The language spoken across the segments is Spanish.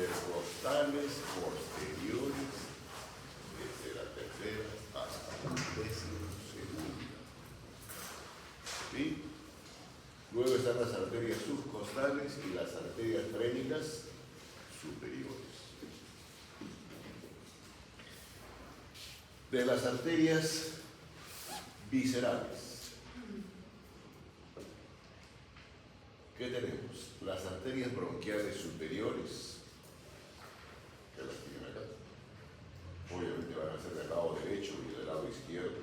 intercostales posteriores desde la tercera hasta la 12ª. ¿Sí? Luego están las arterias subcostales y las arterias frénicas superiores. De las arterias viscerales, ¿qué tenemos? Las arterias bronquiales superiores, que las tienen acá. Obviamente van a ser del lado derecho y del lado izquierdo,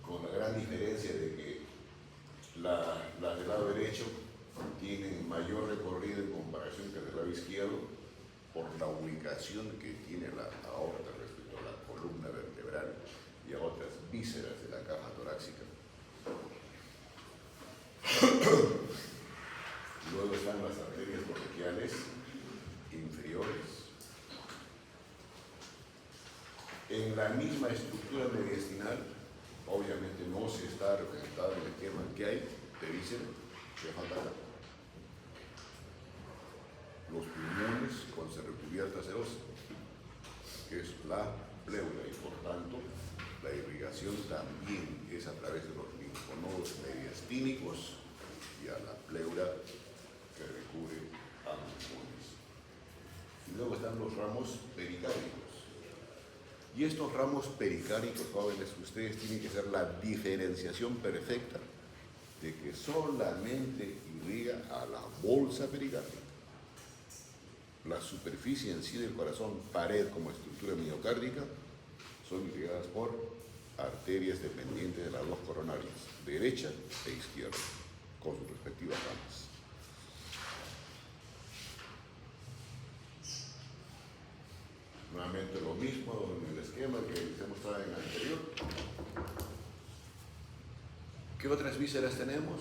con la gran diferencia de que las del lado derecho tienen mayor recorrido en comparación que del lado izquierdo por la ubicación que tiene la aorta respecto a la columna vertebral y a otras vísceras de la caja torácica. Luego están las arterias bronquiales inferiores. En la misma estructura mediastinal, obviamente no se está representado en el esquema que hay, te dicen que falta acá. Los pulmones con cervicubierta serosa, que es la pleura, y por tanto la irrigación también es a través de los linfonodos mediastínicos y a la pleura que recubre a los pulmones. Y luego están los ramos pericárdicos. Y estos ramos pericárdicos, jóvenes, ustedes tienen que hacer la diferenciación perfecta de que solamente irriga a la bolsa pericárdica. La superficie en sí del corazón, pared como estructura miocárdica, son irrigadas por arterias dependientes de las dos coronarias, derecha e izquierda, con sus respectivas ramas. Nuevamente lo mismo en el esquema que les he mostrado en el anterior. ¿Qué otras vísceras tenemos?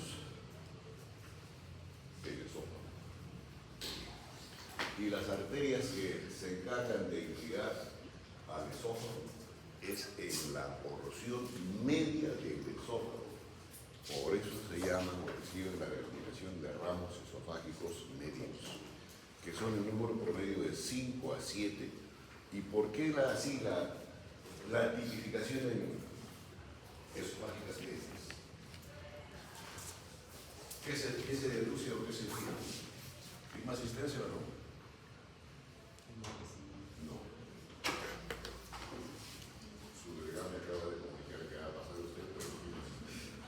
El esófago. Y las arterias que se encargan de irrigar al esófago es en la porción media del esófago. Por eso se llaman o reciben la denominación de ramos esofágicos medios, que son en número promedio de 5 a 7. ¿Y por qué así la tipificación en esofágicas medias? ¿Qué se deduce o qué se entiende? ¿Hay más asistencia o no? No. Su delegado me acaba de comunicar que ha pasado usted, pero no tiene asistencia.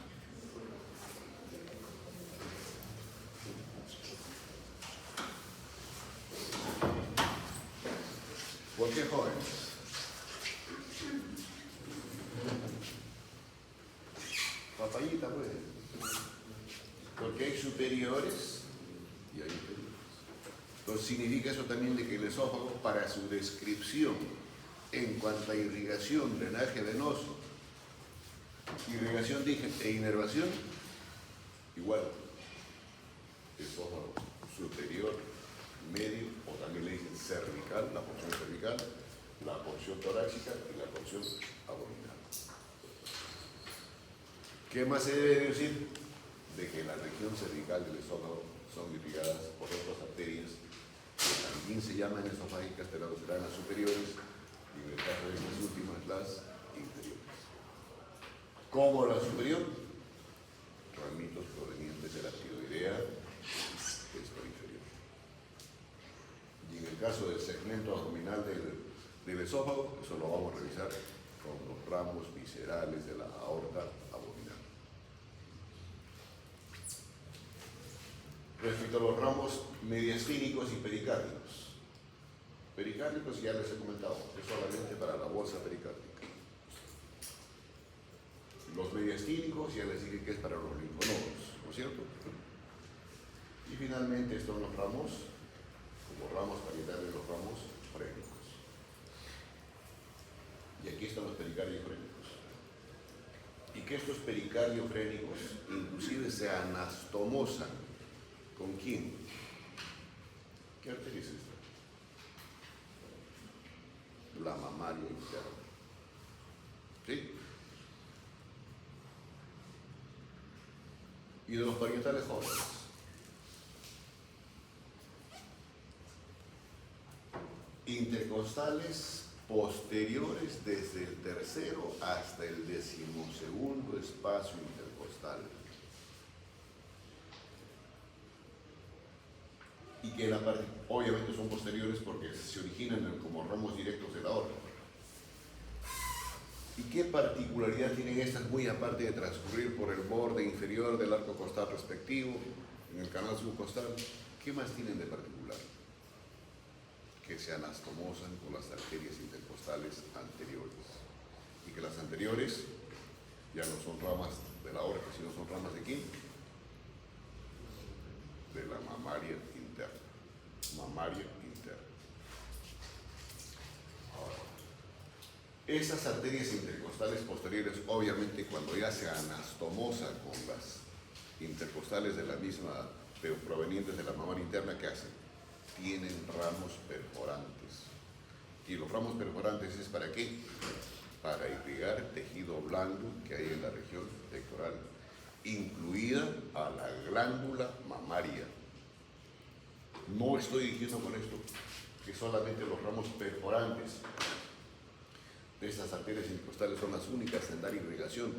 ¿Por qué jóvenes? Papayita, pues. Porque hay superiores y hay inferiores. Entonces significa eso también de que el esófago, para su descripción en cuanto a irrigación, drenaje venoso, irrigación e inervación, igual, esófago superior, medio, o también le dicen cervical, la porción cervical, la porción torácica y la porción abdominal. ¿Qué más se debe decir? De que la región cervical del esófago son irrigadas por otras arterias que también se llaman esofágicas, pero serán las superiores, y en el caso de estas últimas, las inferiores. ¿Cómo la superior? Ramitos provenientes de la tiroidea, esto inferior. Y en el caso del segmento abdominal del esófago, eso lo vamos a revisar con los ramos viscerales de la aorta abdominal. Respecto a los ramos mediastínicos y pericárdicos. Pericárdicos ya les he comentado, es solamente para la bolsa pericárdica. Los mediastínicos ya les dije que es para los linfonodos, ¿no es cierto? Y finalmente están los ramos, como ramos parietales, los ramos frénicos. Y aquí están los pericardiofrénicos. Y que estos pericardiofrénicos inclusive se anastomosan. ¿Con quién? ¿Qué arteria es esta? La mamaria interna. ¿Sí? Y de los parietales jóvenes. Intercostales posteriores desde el tercero hasta el 12º espacio intercostal. Y que la parte, obviamente son posteriores porque se originan como ramos directos de la aorta. ¿Y qué particularidad tienen estas, muy aparte de transcurrir por el borde inferior del arco costal respectivo, en el canal subcostal? ¿Qué más tienen de particular? Que se anastomosan con las arterias intercostales anteriores. Y que las anteriores ya no son ramas de la aorta, sino son ramas ¿de quién? De la mamaria interna. Mamaria interna. Ahora, esas arterias intercostales posteriores, obviamente cuando ya se anastomosa con las intercostales de la misma, pero provenientes de la mamaria interna, ¿qué hacen? Tienen ramos perforantes. ¿Y los ramos perforantes es para qué? Para irrigar tejido blando que hay en la región pectoral, incluida a la glándula mamaria. No estoy diciendo con esto que solamente los ramos perforantes de estas arterias intercostales son las únicas en dar irrigación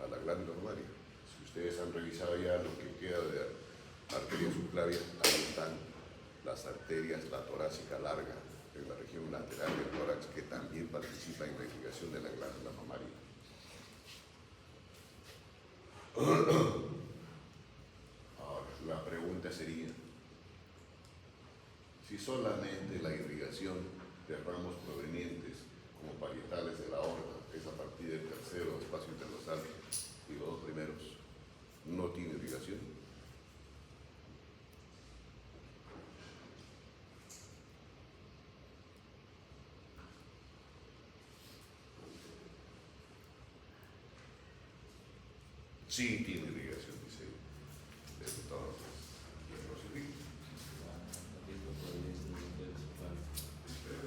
a la glándula mamaria. Si ustedes han revisado ya lo que queda de arteria subclavia, ahí están las arterias, la torácica larga en la región lateral del tórax, que también participa en la irrigación de la glándula mamaria. Ahora, la pregunta sería, si solamente la irrigación de ramos provenientes como parietales de la aorta es a partir del tercero espacio intercostal y los dos primeros no tiene irrigación, sí tiene irrigación, dice entonces, no se irriga.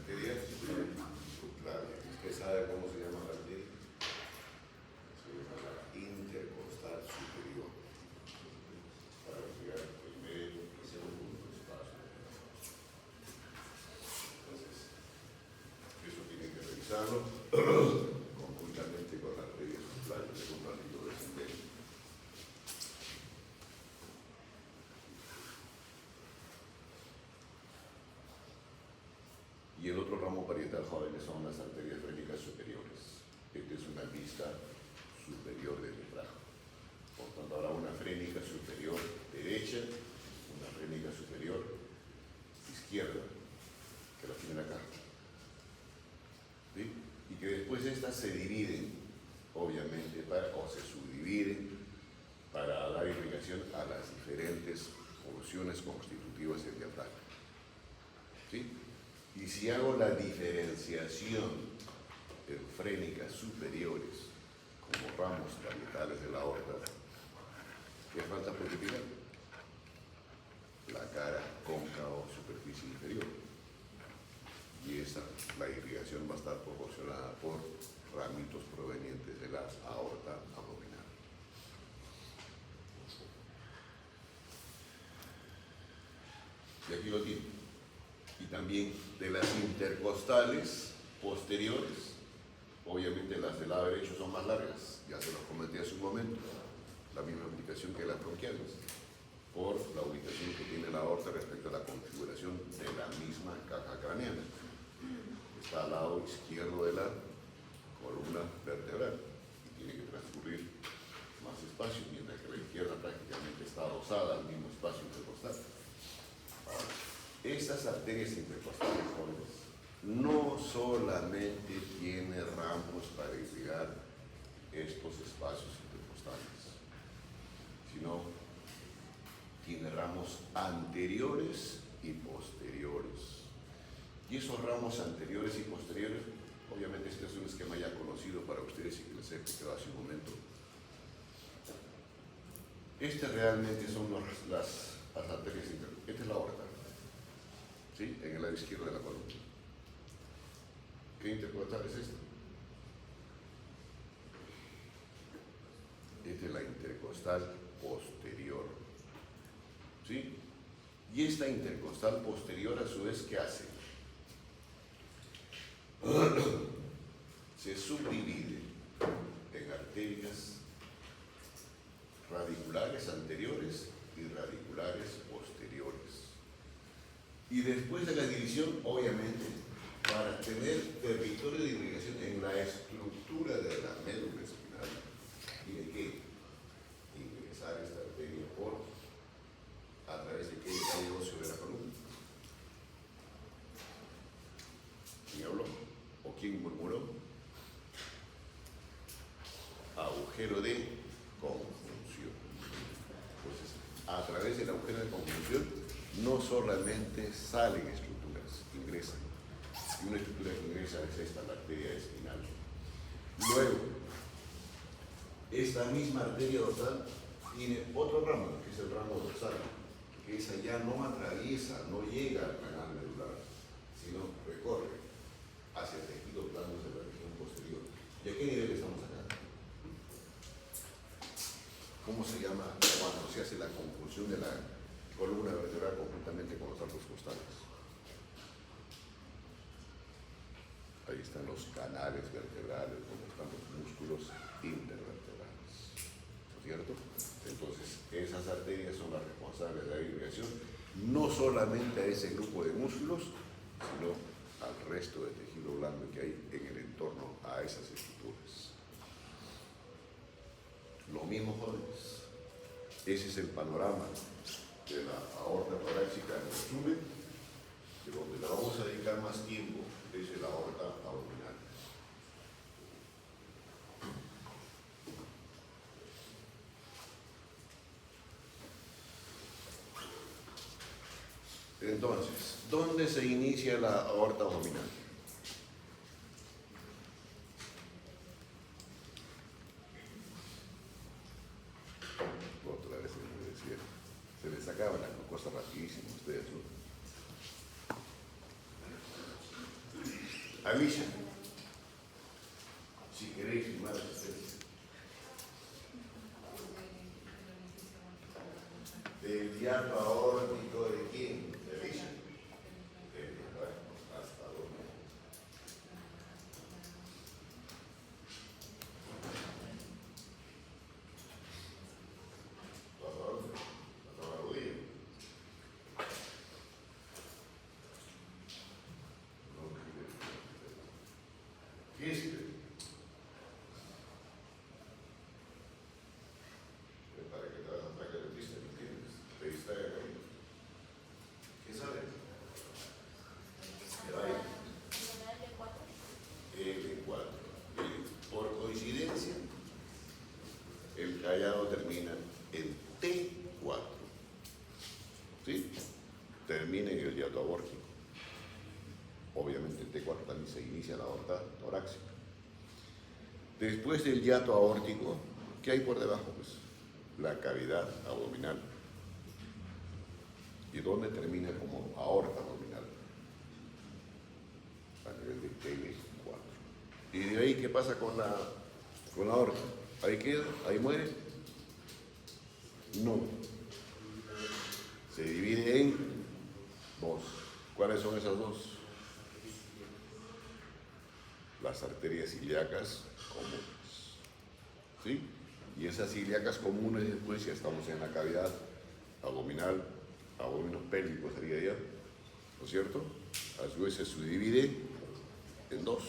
¿Qué día? Claro, usted sabe cómo se llama la arteria. Se llama la intercostal superior. Para irrigar el primero y segundo espacio. Entonces, eso tiene que revisarlo conjuntamente con la arteria subclavia de un ratito descendente. Y el otro ramo parietal, jóvenes, son las arterias frénicas superiores. Esta es una vista superior del refrajo. Por tanto, habrá una frénica superior derecha, una frénica superior izquierda, que la tienen acá. ¿Sí? Y que después estas se dividen, obviamente, o se subdividen para dar irrigación a las diferentes porciones constitutivas del diafragma. ¿Sí? Y si hago la diferenciación de frénicas superiores como ramos parietales de la aorta, ¿qué falta por irrigar? La cara cóncava o superficie inferior. Y esa, la irrigación va a estar proporcionada por ramitos provenientes de la aorta abdominal. Y aquí lo tiene. Y también de las intercostales posteriores, obviamente las del lado derecho son más largas, ya se los comenté hace un momento, la misma ubicación que las bronquiales, por la ubicación que tiene la aorta respecto a la configuración de la misma caja craneana. Está al lado izquierdo de la columna vertebral y tiene que transcurrir más espacio, mientras que la izquierda prácticamente está adosada al mismo espacio intercostal. Ahora, estas arterias intercostales, jóvenes, no solamente tienen ramos para irrigar estos espacios intercostales, sino tiene ramos anteriores y posteriores. Y esos ramos anteriores y posteriores, obviamente este es un esquema ya conocido para ustedes y que les he explicado hace un momento. Este realmente son las arterias intercostales. Esta es la aorta. ¿Sí? En el lado izquierdo de la columna. ¿Qué intercostal es esta? Esta es la intercostal posterior. ¿Sí? Y esta intercostal posterior, a su vez, ¿qué hace? se subdivide en arterias radiculares anteriores y radiculares posteriores. Y después de la división, obviamente, para tener territorio de irrigación en la estructura de la médula espinal, tiene que ingresar esta arteria por a través de qué detalle óseo de la columna. ¿Quién habló? ¿O quién murmuró? Agujero de conjunción. Entonces, a través del agujero de conjunción no solamente salen estructuras, ingresan. Y una estructura que ingresa es esta, la arteria espinal. Luego, esta misma arteria dorsal tiene otro ramo, que es el ramo dorsal, que esa ya no atraviesa, no llega al canal medular, sino recorre hacia el tejido blando de la región posterior. ¿Y a qué nivel estamos acá? ¿Cómo se llama cuando se hace la conjunción de la columna vertebral conjuntamente con los arcos costales? Ahí están los canales vertebrales, donde están los músculos intervertebrales, ¿no es cierto? Entonces, esas arterias son las responsables de la irrigación, no solamente a ese grupo de músculos, sino al resto del tejido blando que hay en el entorno a esas estructuras. Lo mismo, jóvenes. Ese es el panorama de la aorta torácica en resumen, de donde la vamos a dedicar más tiempo, es la aorta abdominal. Entonces, ¿dónde se inicia la aorta abdominal? Otra vez me decía, se les sacaba la cosa rapidísimo a ustedes, ¿no? Alicia, si queréis filmar a ustedes. ¿Del hiato aórtico de quién? ¿De Alicia? Bueno, hasta dónde. ¿Hasta dónde? Hasta la rodilla. Fíjate. Para que te vas a sacar el pista, ¿me entiendes? Te distrae ahí. ¿Qué sale? ¿Qué va L4. Por coincidencia, el callado termina en T4. ¿Sí? Termina en el hiato abórtico. Obviamente en T4 también se inicia la aorta torácica. Después del hiato aórtico, ¿qué hay por debajo? Pues la cavidad abdominal. ¿Y dónde termina como aorta abdominal? A nivel de L4. ¿Y de ahí qué pasa con la aorta? ¿Ahí queda? ¿Ahí muere? No. Se divide en dos. ¿Cuáles son esas dos? Las arterias ilíacas comunes. ¿Sí? Y esas ilíacas comunes después ya estamos en la cavidad abdominal, abdominos pélvicos sería ya, ¿no es cierto? A su vez se subdivide en dos,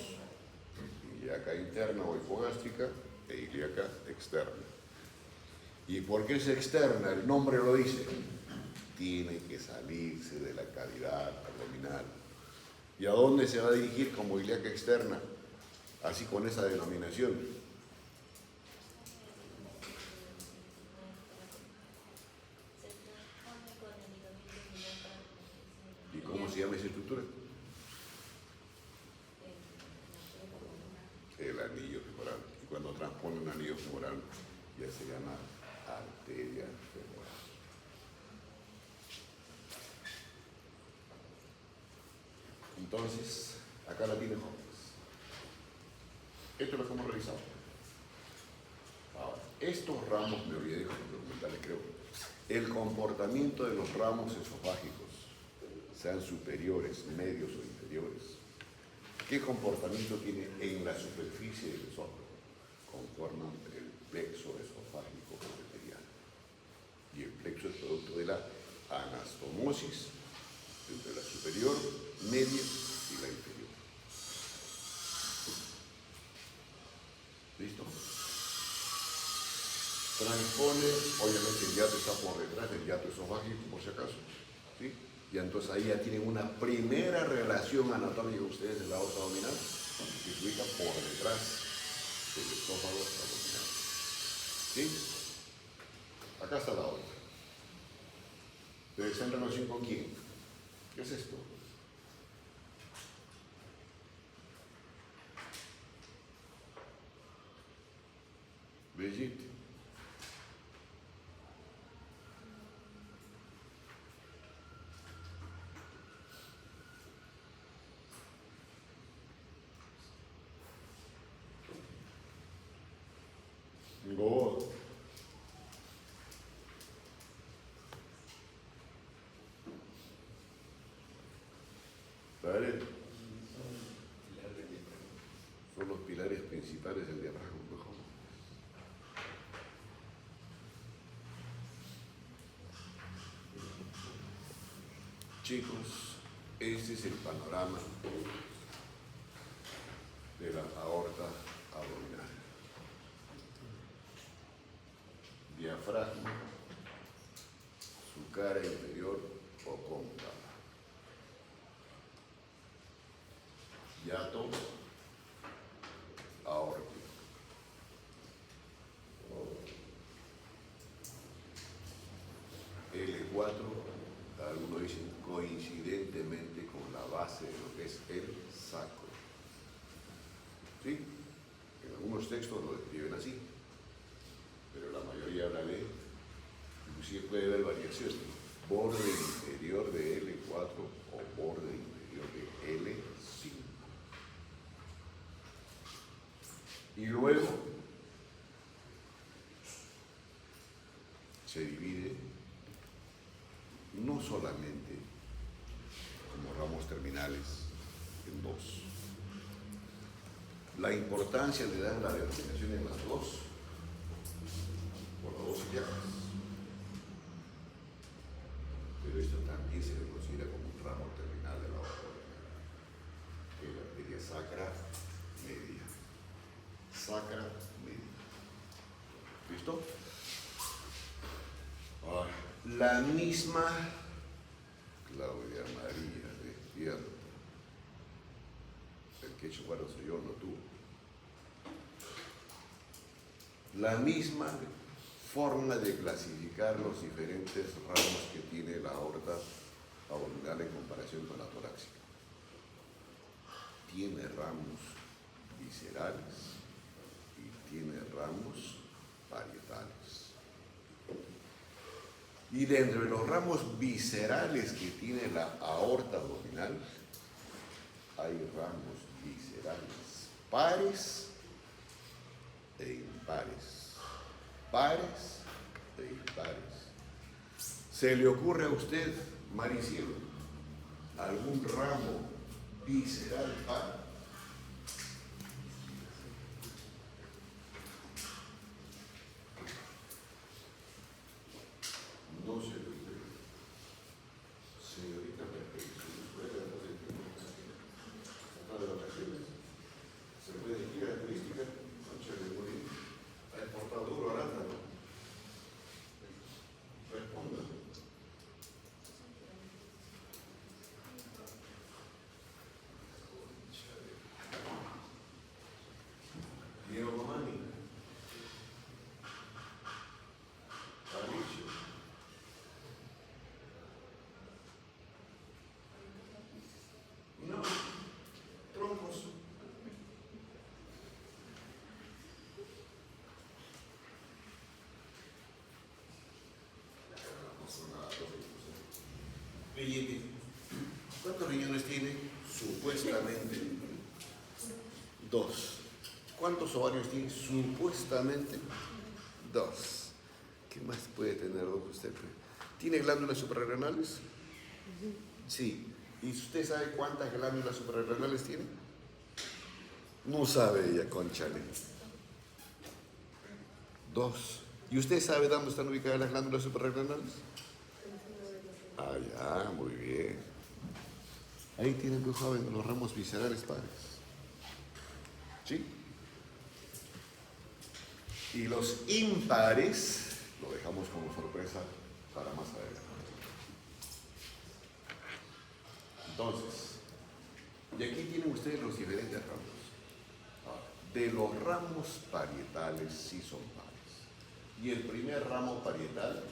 ilíaca interna o hipogástrica e ilíaca externa. ¿Y por qué es externa? El nombre lo dice. Tiene que salirse de la cavidad abdominal. ¿Y a dónde se va a dirigir como ilíaca externa? Así con esa denominación. ¿Y cómo se llama esa estructura? El anillo femoral. Y cuando transpone un anillo femoral ya se llama arteria femoral. Entonces, acá la tiene jóvenes. Esto es lo que hemos revisado. Ahora, estos ramos, me olvidé de documentales, creo. El comportamiento de los ramos esofágicos, sean superiores, medios o inferiores, ¿Qué comportamiento tiene en la superficie del esófago? Conforman el plexo esofágico ureteriano. Y el plexo es producto de la anastomosis entre la superior, media y la inferior. ¿Listo? Transpone, obviamente el hiato está por detrás del hiato esofágico, por si acaso. ¿Sí? Y entonces ahí ya tienen una primera relación anatómica ustedes en la aorta abdominal, que se ubica por detrás del esófago abdominal. ¿Sí? Acá está la aorta. Pero está en relación con quién. ¿Qué es esto? Brigitte. God. ¿Vale? Son los pilares principales del diafragma. Chicos, este es el panorama de la aorta abdominal. Diafragma, su cara inferior o cóncava. Hiato aórtico. L4, algunos dicen coincidentemente con la base de lo que es el sacro. ¿Sí? En algunos textos lo describen así, pero la mayoría habla de, inclusive puede haber variaciones, borde inferior de L4 o borde inferior de L5. Y luego se divide no solamente como ramos terminales en dos. La importancia le dan la denominación en las dos, por las dos llaves. Pero esto también se le considera como un ramo terminal de la aorta, que es la arteria sacra media. Sacra media. ¿Listo? La misma Claudia María, despierta. El que hecho cuando soy yo, no tú. La misma forma de clasificar los diferentes ramos que tiene la aorta abdominal en comparación con la torácica. Tiene ramos viscerales y tiene ramos parietales. Y dentro de los ramos viscerales que tiene la aorta abdominal, hay ramos viscerales pares e impares. Pares e impares. ¿Se le ocurre a usted, Maricielo, algún ramo visceral par? No se le ocurre. Señorita, de vacaciones, se puede ir a turística, noche de morir, ha exportado duro arándano. Responda. Diego Comani, Alicio, no, troncos. ¿Cuántos riñones tiene? Supuestamente 2. ¿Cuántos ovarios tiene? Supuestamente 2. ¿Qué más puede tener usted? ¿Tiene glándulas suprarrenales? Sí. ¿Y usted sabe cuántas glándulas suprarrenales tiene? No sabe ella, cónchale. 2. ¿Y usted sabe dónde están ubicadas las glándulas suprarrenales? Ah, ya, muy bien. Ahí tienen, pues, joven, los ramos viscerales pares. ¿Sí? Y los impares lo dejamos como sorpresa para más adelante. Entonces, y aquí tienen ustedes los diferentes ramos. Ahora, de los ramos parietales sí son pares. Y el primer ramo parietal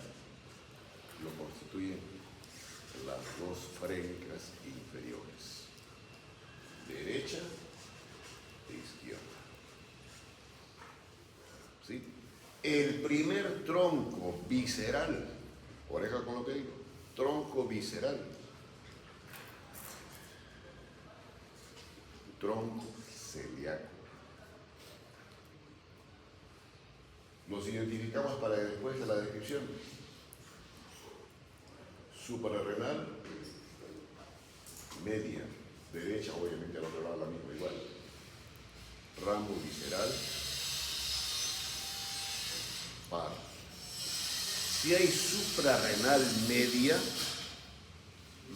lo constituyen las dos frénicas inferiores, derecha e izquierda. ¿Sí? El primer tronco visceral, oreja con lo que digo, tronco visceral, tronco celíaco. Los identificamos para después de la descripción. Suprarrenal, media, derecha, obviamente al otro lado la misma igual. Ramo visceral, par. Si hay suprarrenal media,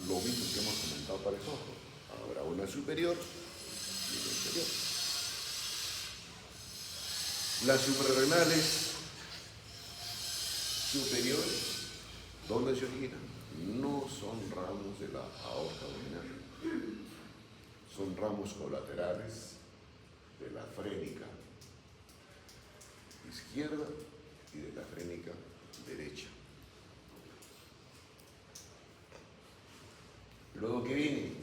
lo mismo que hemos comentado para el ojo. Habrá una superior y una inferior. Las suprarrenales superiores, ¿dónde se originan? No son ramos de la aorta abdominal, son ramos colaterales de la frénica izquierda y de la frénica derecha. Luego, ¿qué viene?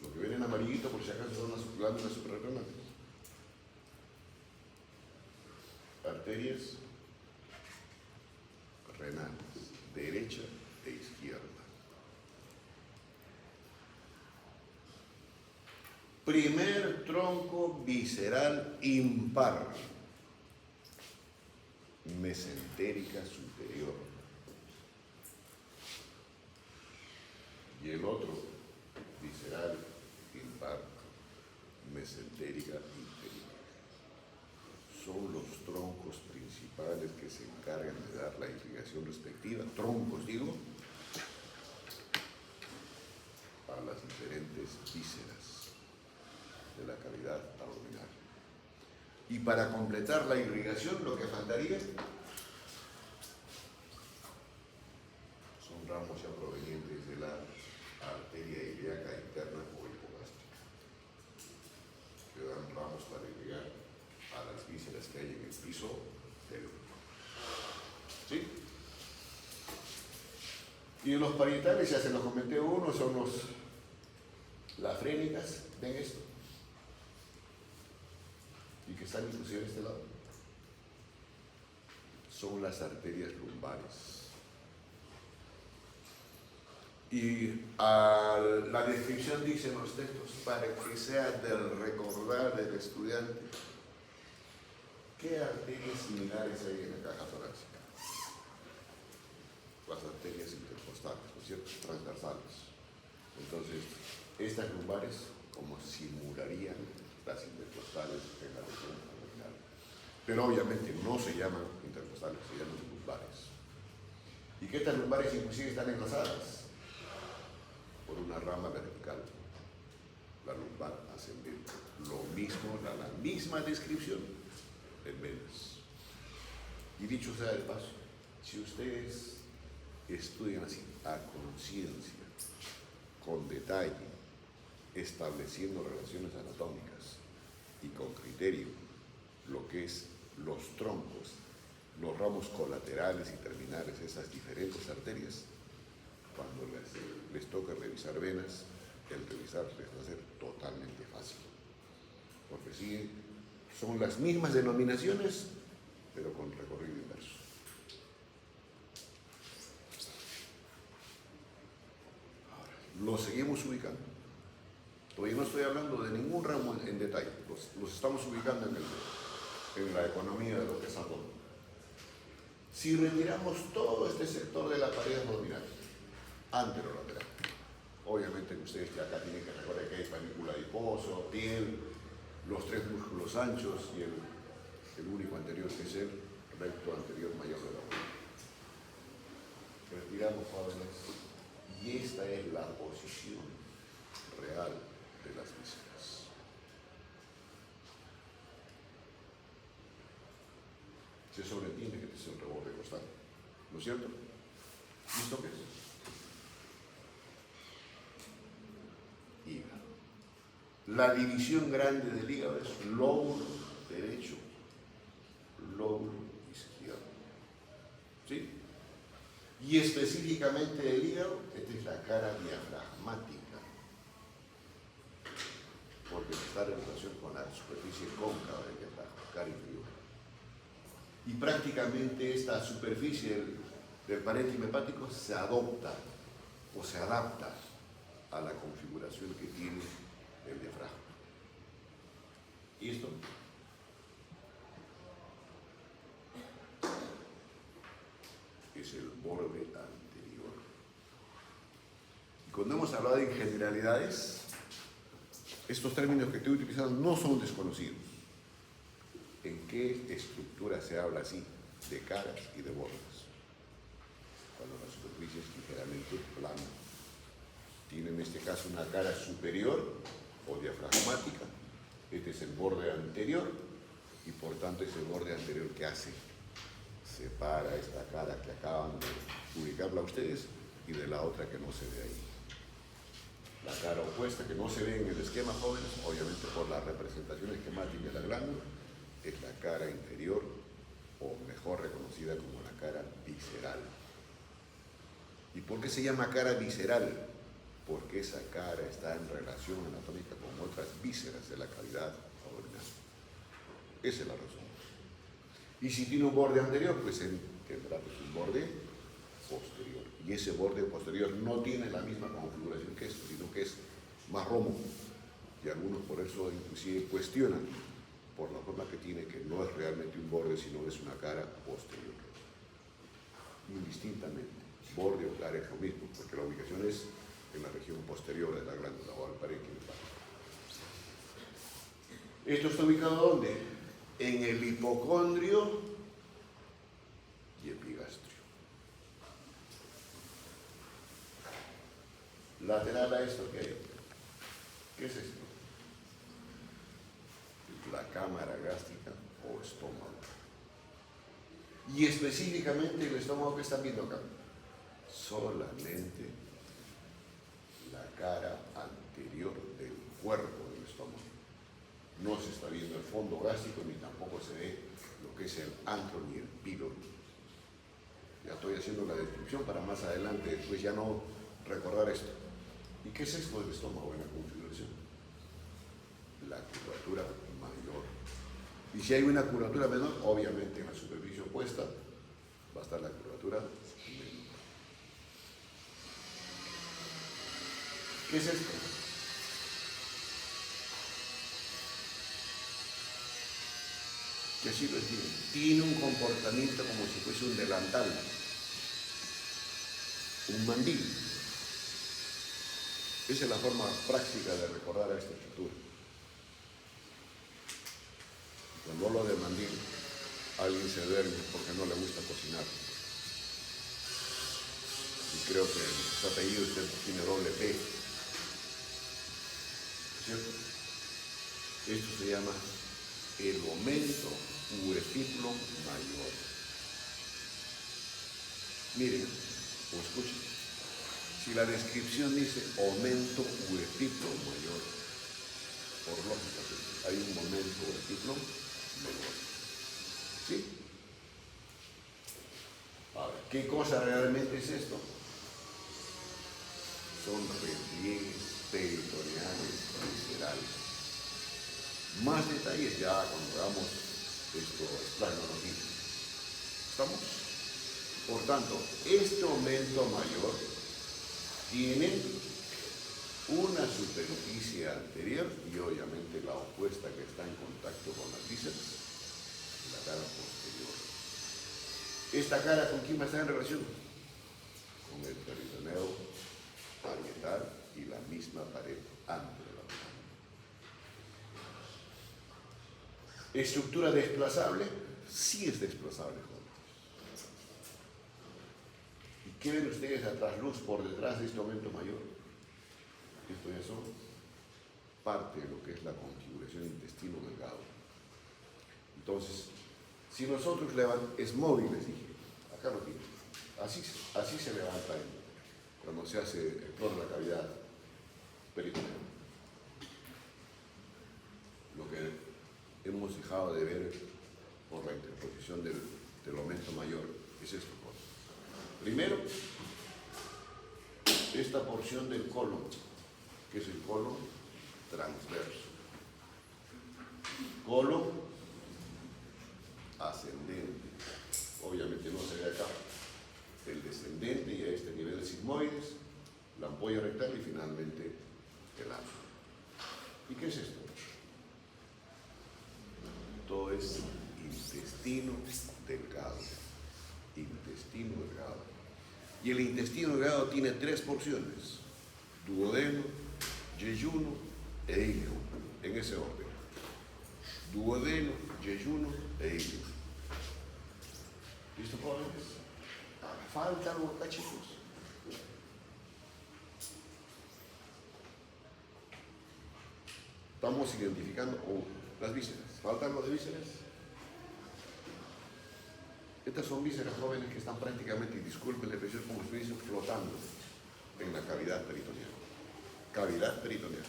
Lo que viene en amarillito, por si acaso, son las glándulas suprarrenales. Arterias renales, derecha e izquierda. Primer tronco visceral impar, mesentérica superior. Y el otro, visceral impar, mesentérica inferior. Son los troncos principales que se encargan de dar la irrigación respectiva, troncos digo, a las diferentes vísceras de la cavidad abdominal. Y para completar la irrigación, lo que faltaría son ramos ya provenientes de la arteria ilíaca interna o hipogástrica, que dan ramos para irrigar a las vísceras que hay en el piso pélvico. ¿Sí? Y los parietales, ya se los comenté uno, son las frénicas, ven esto, y que están inclusive de este lado, son las arterias lumbares. Y la descripción dice en los textos, para que sea del recordar del estudiante, ¿qué arterias similares hay en la caja torácica? Las arterias intercostales, ¿no es cierto? Transversales. Entonces, estas lumbares como simularían las intercostales en la región abdominal. Pero obviamente no se llaman intercostales, se llaman lumbares. Y que estas lumbares inclusive están enlazadas por una rama vertical, la lumbar ascendente. Lo mismo, la misma descripción en venas. Y dicho sea de paso, si ustedes estudian así a conciencia, con detalle, estableciendo relaciones anatómicas y con criterio, lo que es los troncos, los ramos colaterales y terminales, esas diferentes arterias, cuando les toca revisar venas, el revisar les va a ser totalmente fácil. Porque sí, son las mismas denominaciones, pero con recorrido inverso. Ahora, los seguimos ubicando. Todavía no estoy hablando de ningún ramo en detalle, los estamos ubicando en la economía de lo que es abdomen. Si retiramos todo este sector de la pared abdominal, anterolateral, obviamente noten ustedes que acá tienen que recordar que hay panícula adiposo, piel, los tres músculos anchos y el único anterior que es el recto anterior mayor de la boca. Respiramos, jóvenes, y esta es la posición real de las vísceras. Se sobreentiende que este es el reborde costal, ¿no es cierto? ¿Y esto qué es? Hígado. La división grande del hígado es lóbulo derecho, lóbulo izquierdo. ¿Sí? Y específicamente del hígado, esta es la cara diafragmática, porque está en relación con la superficie cóncava del diafragma, cara inferior. Y prácticamente esta superficie del parénquima hepático se adopta o se adapta a la configuración que tiene el diafragma. ¿Y esto? Es el borde anterior. Y cuando hemos hablado en generalidades, estos términos que estoy utilizando no son desconocidos. ¿En qué estructura se habla así? De caras y de bordes. Cuando la superficie es ligeramente plana. Tiene en este caso una cara superior o diafragmática. Este es el borde anterior y por tanto es el borde anterior que hace. Separa esta cara que acaban de ubicarla ustedes y de la otra que no se ve ahí. La cara opuesta que no se ve en el esquema, jóvenes, obviamente por la representación esquemática de la glándula, es la cara inferior o mejor reconocida como la cara visceral. ¿Y por qué se llama cara visceral? Porque esa cara está en relación anatómica con otras vísceras de la cavidad abdominal. Esa es la razón. Y si tiene un borde anterior, pues tendrá un borde posterior. Y ese borde posterior no tiene la misma configuración que esto, sino que es más romo. Y algunos por eso inclusive cuestionan por la forma que tiene, que no es realmente un borde, sino es una cara posterior. Indistintamente, borde o cara es lo mismo, porque la ubicación es en la región posterior de la glándula o al parénquima hepático. ¿Esto está ubicado ¿dónde? En el hipocondrio y epigastrio. Lateral a esto, ¿qué hay? ¿Qué es esto? La cámara gástrica o estómago. Y específicamente el estómago que están viendo acá. Solamente la cara anterior del cuerpo del estómago. No se está viendo el fondo gástrico ni tampoco se ve lo que es el antro ni el píloro. Ya estoy haciendo la descripción para más adelante, después ya no recordar esto. ¿Y qué es esto del estómago en la configuración? La curvatura mayor. Y si hay una curvatura menor, obviamente en la superficie opuesta va a estar la curvatura menor. ¿Qué es esto? Que así lo entienden. Tiene un comportamiento como si fuese un delantal, un mandil. Esa es la forma práctica de recordar a esta estructura. Cuando hablo de mandil, alguien se duerme porque no le gusta cocinar. Y creo que su apellido usted tiene doble P. ¿Cierto? Esto se llama el aumento uretículo mayor. Miren o escuchen. Si la descripción dice aumento uretículo mayor, por lógica, hay un momento uretículo menor. ¿Sí? Ahora, ¿qué cosa realmente es esto? Son repliegues peritoneales viscerales. Más detalles ya cuando hagamos esto esplanología. ¿Estamos? Por tanto, este aumento mayor tiene una superficie anterior y obviamente la opuesta que está en contacto con las vísceras, la cara posterior. ¿Esta cara con quién va a estar en relación? Con el peritoneo parietal y la misma pared antes del abdomen. ¿Estructura desplazable? Sí es desplazable, jóvenes. ¿Y qué ven ustedes a trasluz por detrás de este aumento mayor? Esto ya son parte de lo que es la configuración intestino delgado. Entonces, si nosotros levantamos, es móvil, les dije, acá lo tienen, así se levanta cuando se hace el plano de la cavidad peritoneal. Lo que hemos dejado de ver por la interposición del aumento mayor es esto. Primero, esta porción del colon, que es el colon transverso. Colon ascendente. Obviamente no se ve acá. El descendente y a este nivel de sigmoides, la ampolla rectal y finalmente el ano. ¿Y qué es esto? Todo es intestino delgado. Intestino delgado. Y el intestino delgado tiene 3 porciones: duodeno, yeyuno e ilio, en ese orden. Duodeno, yeyuno e ilio. ¿Listo, jóvenes? Falta algo acá, chicos. Estamos identificando las vísceras. ¿Falta algo de vísceras? Estas son vísceras, jóvenes, que están prácticamente, disculpen la expresión, como se dice, flotando en la cavidad peritoneal. Cavidad peritoneal.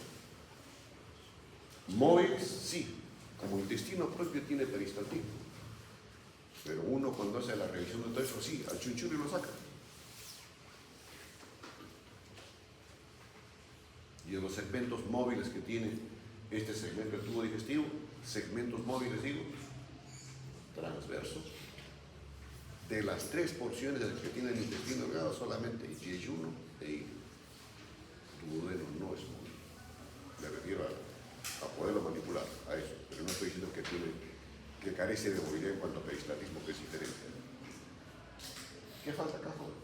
Móviles, sí, como intestino propio tiene peristaltismo. Pero uno cuando hace la revisión de todo eso, sí, al chunchurri lo saca. Y en los segmentos móviles que tiene este segmento del tubo digestivo, segmentos móviles, digo, transversos, de las 3 porciones que tiene el intestino delgado, solamente yeyuno e ilio. Duodeno no es móvil. Me refiero a poderlo manipular, a eso, pero no estoy diciendo que carece de movilidad en cuanto a peristaltismo, que es diferente. ¿Qué falta acá, jóvenes?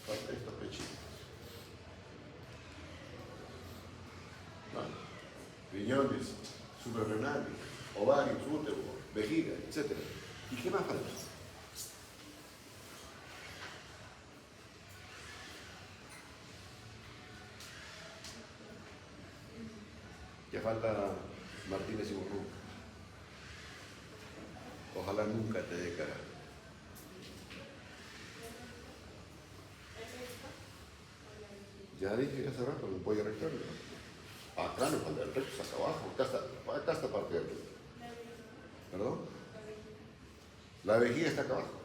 Falta esto, pechito. Bueno, riñones, suprarrenales, ovarios, útero, vejiga, etc. ¿Y qué más falta? Ya falta Martínez y Borrú. Ojalá nunca te dé cara. Ya dije hace rato, no voy a rectarlo. Acá no falta el recto, está acá abajo. Acá está parte del recto. ¿Perdón? La vejiga está acá abajo.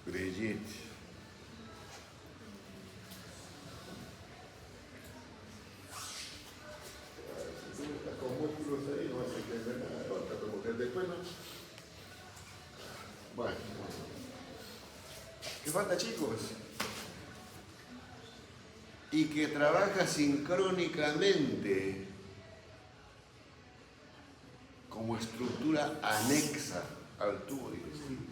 Brigitte. Está con músculos ahí, no hace que ver nada. Está como que después, ¿no? Bueno. ¿Qué falta, chicos? Y que trabaja sincrónicamente como estructura anexa al tubo digestivo.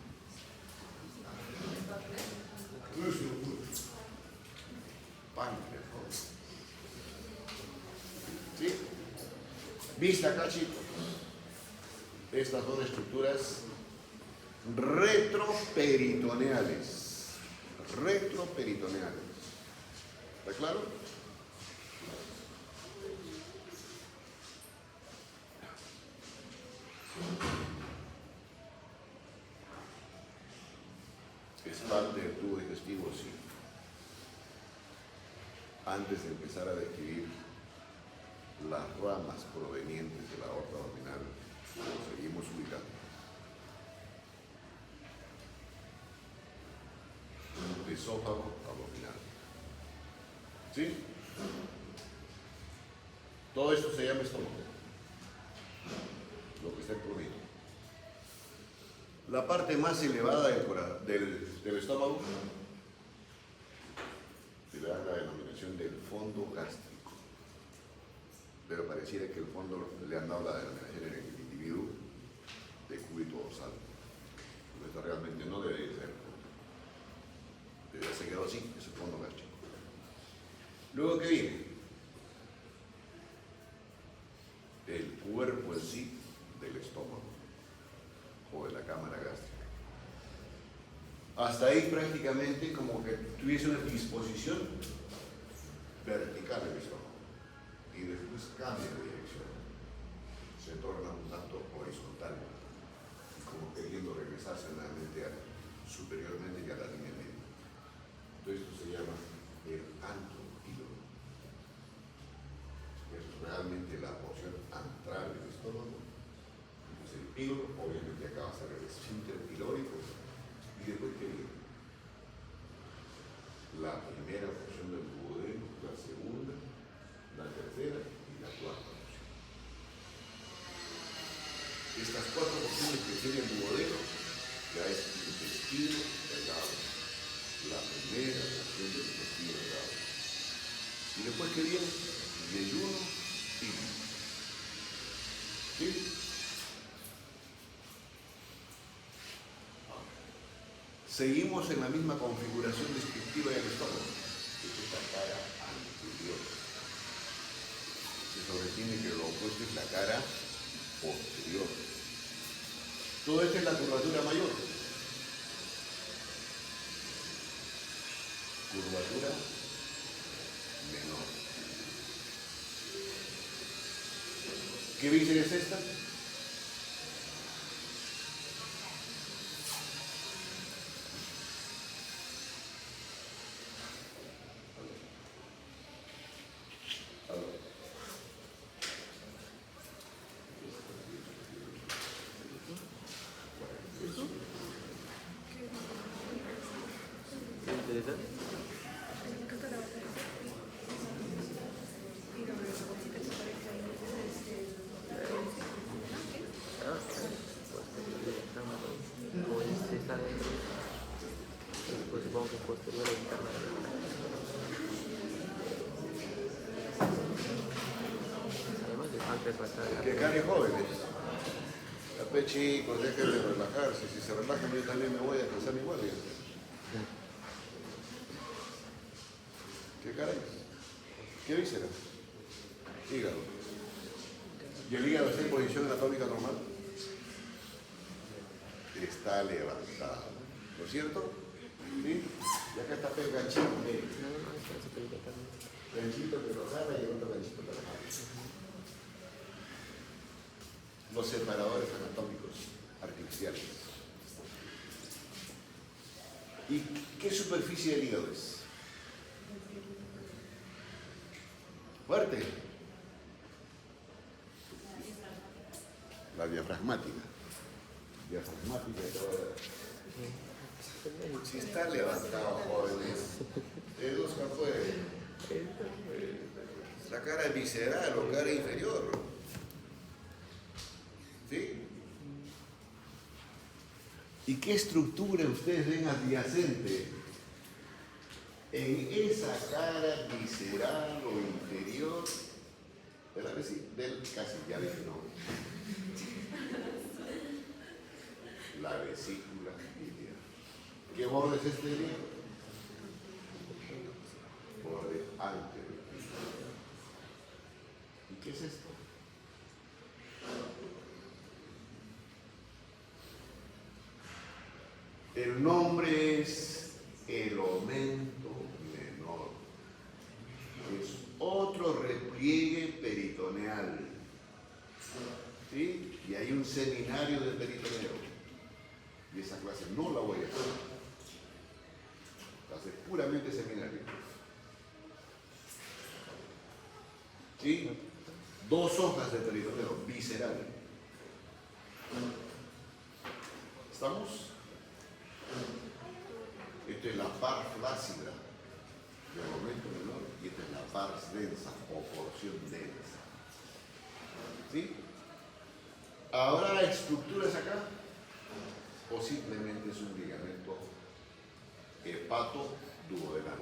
Páncreas. ¿Sí? Vista acá, chicos. Estas son estructuras retroperitoneales. Retroperitoneales. ¿Está claro? Es parte del tubo digestivo, sí. Antes de empezar a describir las ramas provenientes de la aorta abdominal, lo seguimos ubicando. Esófago abdominal. ¿Sí? Todo esto se llama estómago. Lo que está incluido. La parte más elevada del estómago se le da la denominación del fondo gástrico. pero pareciera que el fondo le han dado la denominación en el individuo de cúbito dorsal. Esto realmente no debería ser. Debería ser quedado así, es el fondo gástrico. Luego, ¿qué viene? El cuerpo en sí del estómago o de la cámara gástrica. Hasta ahí prácticamente como que tuviese una disposición vertical el estómago y después cambia de dirección, se torna un tanto horizontal, como queriendo regresarse nuevamente superiormente y a la línea media. Entonces esto se llama el antropílogo. Es realmente la porción antral del estómago. Entonces el píloro, obviamente acá va a ser el esfínter pilórico. Y después, ¿qué viene? La primera porción del duodeno, la segunda, la tercera y la cuarta porción. Estas cuatro porciones que tiene el duodeno ya es intestino delgado. La primera porción del intestino delgado. Y después, ¿qué viene? Yeyuno y ¿sí? Seguimos en la misma configuración descriptiva del estómago. Es esta cara anterior. Se sobretiene que lo opuesto es la cara posterior. Todo esto es la curvatura mayor. Curvatura menor. ¿Qué víscera es esta? Que care jóvenes. Capé chicos, dejen de relajarse. Si se relajan, yo también me voy a casar igual. ¿Qué caray? ¿Qué víscera? Hígado. ¿Y el hígado está en posición anatómica normal? Está levantado. ¿No es cierto? ¿Sí? Y acá está el ganchito. Ganchito que lo jala y el otro ganchito que lo jala. Los separadores anatómicos artificiales. ¿Y qué superficie del hígado es? Fuerte. La diafragmática. Diafragmática. Si está levantado, jóvenes, deduzcan pues. La cara visceral o cara inferior. ¿Sí? ¿Y qué estructura ustedes ven adyacente en esa cara visceral o inferior del casi ya dije no? La vesícula biliar. ¿Qué borde es este hígado? Borde anterior. ¿Y qué es esto? El nombre es el aumento menor. Es otro repliegue peritoneal. ¿Sí? Y hay un seminario de peritoneo. Y esa clase no la voy a hacer. Va a ser puramente seminario. ¿Sí? 2 hojas de peritoneo visceral. ¿Estamos? Esta es la par flácida del aumento menor y esta es la pars densa o porción densa. ¿Sí? ¿Habrá estructuras acá? ¿O simplemente es un ligamento hepato-duodenal?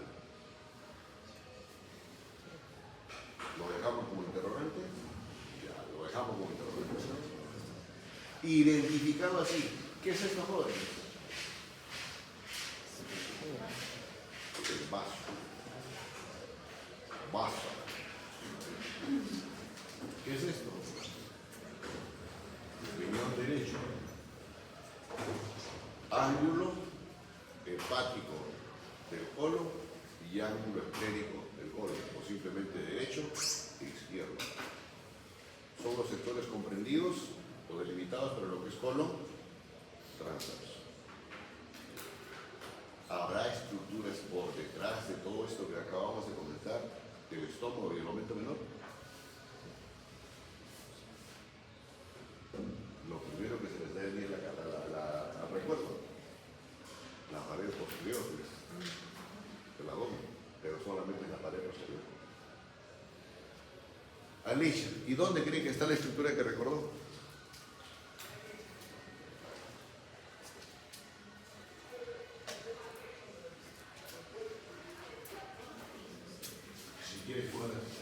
¿Lo dejamos como interrogante? Vamos con esto. Identificado así. ¿Qué es esto, jóvenes? El vaso. Vaso. ¿Qué es esto? Riñón derecho. Ángulo hepático del colon y ángulo esclérico del colon, o simplemente derecho e izquierdo. Son los sectores comprendidos o delimitados para lo que es colon transverso. Habrá estructuras por detrás de todo esto que acabamos de comentar, del estómago y el aumento menor. Lo primero que se les debe venir al recuerdo, la pared posterior del abdomen, pero solamente en la pared posterior. Alicia, ¿y dónde cree que está la estructura que recordó? Si quieres jugar a eso.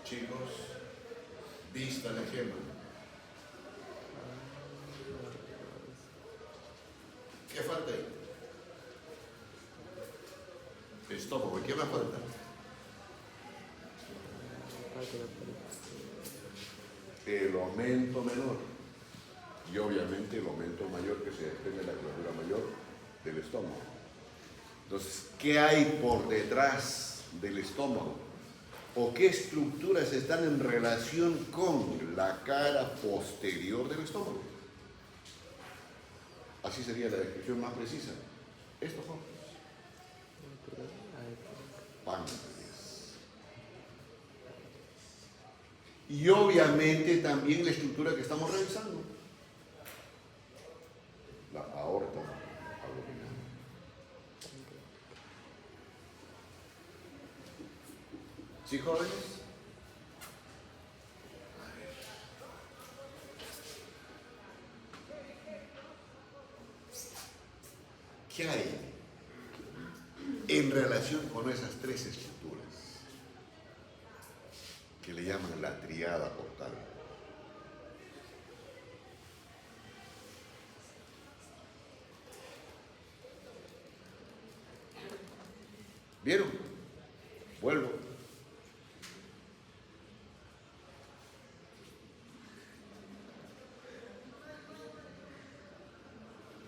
Chicos, vista la gema. ¿Qué falta ahí? Estómago, ¿qué más falta? El aumento menor y obviamente el aumento mayor que se desprende de la glándula mayor del estómago. Entonces, ¿qué hay por detrás del estómago? ¿O qué estructuras están en relación con la cara posterior del estómago? Así sería la descripción más precisa. Esto fue páncreas. Y obviamente también la estructura que estamos revisando, la aorta abdominal. ¿Sí, jóvenes? ¿Qué hay en relación con esas tres estructuras que le llaman la triada portal? ¿Vieron? Vuelvo.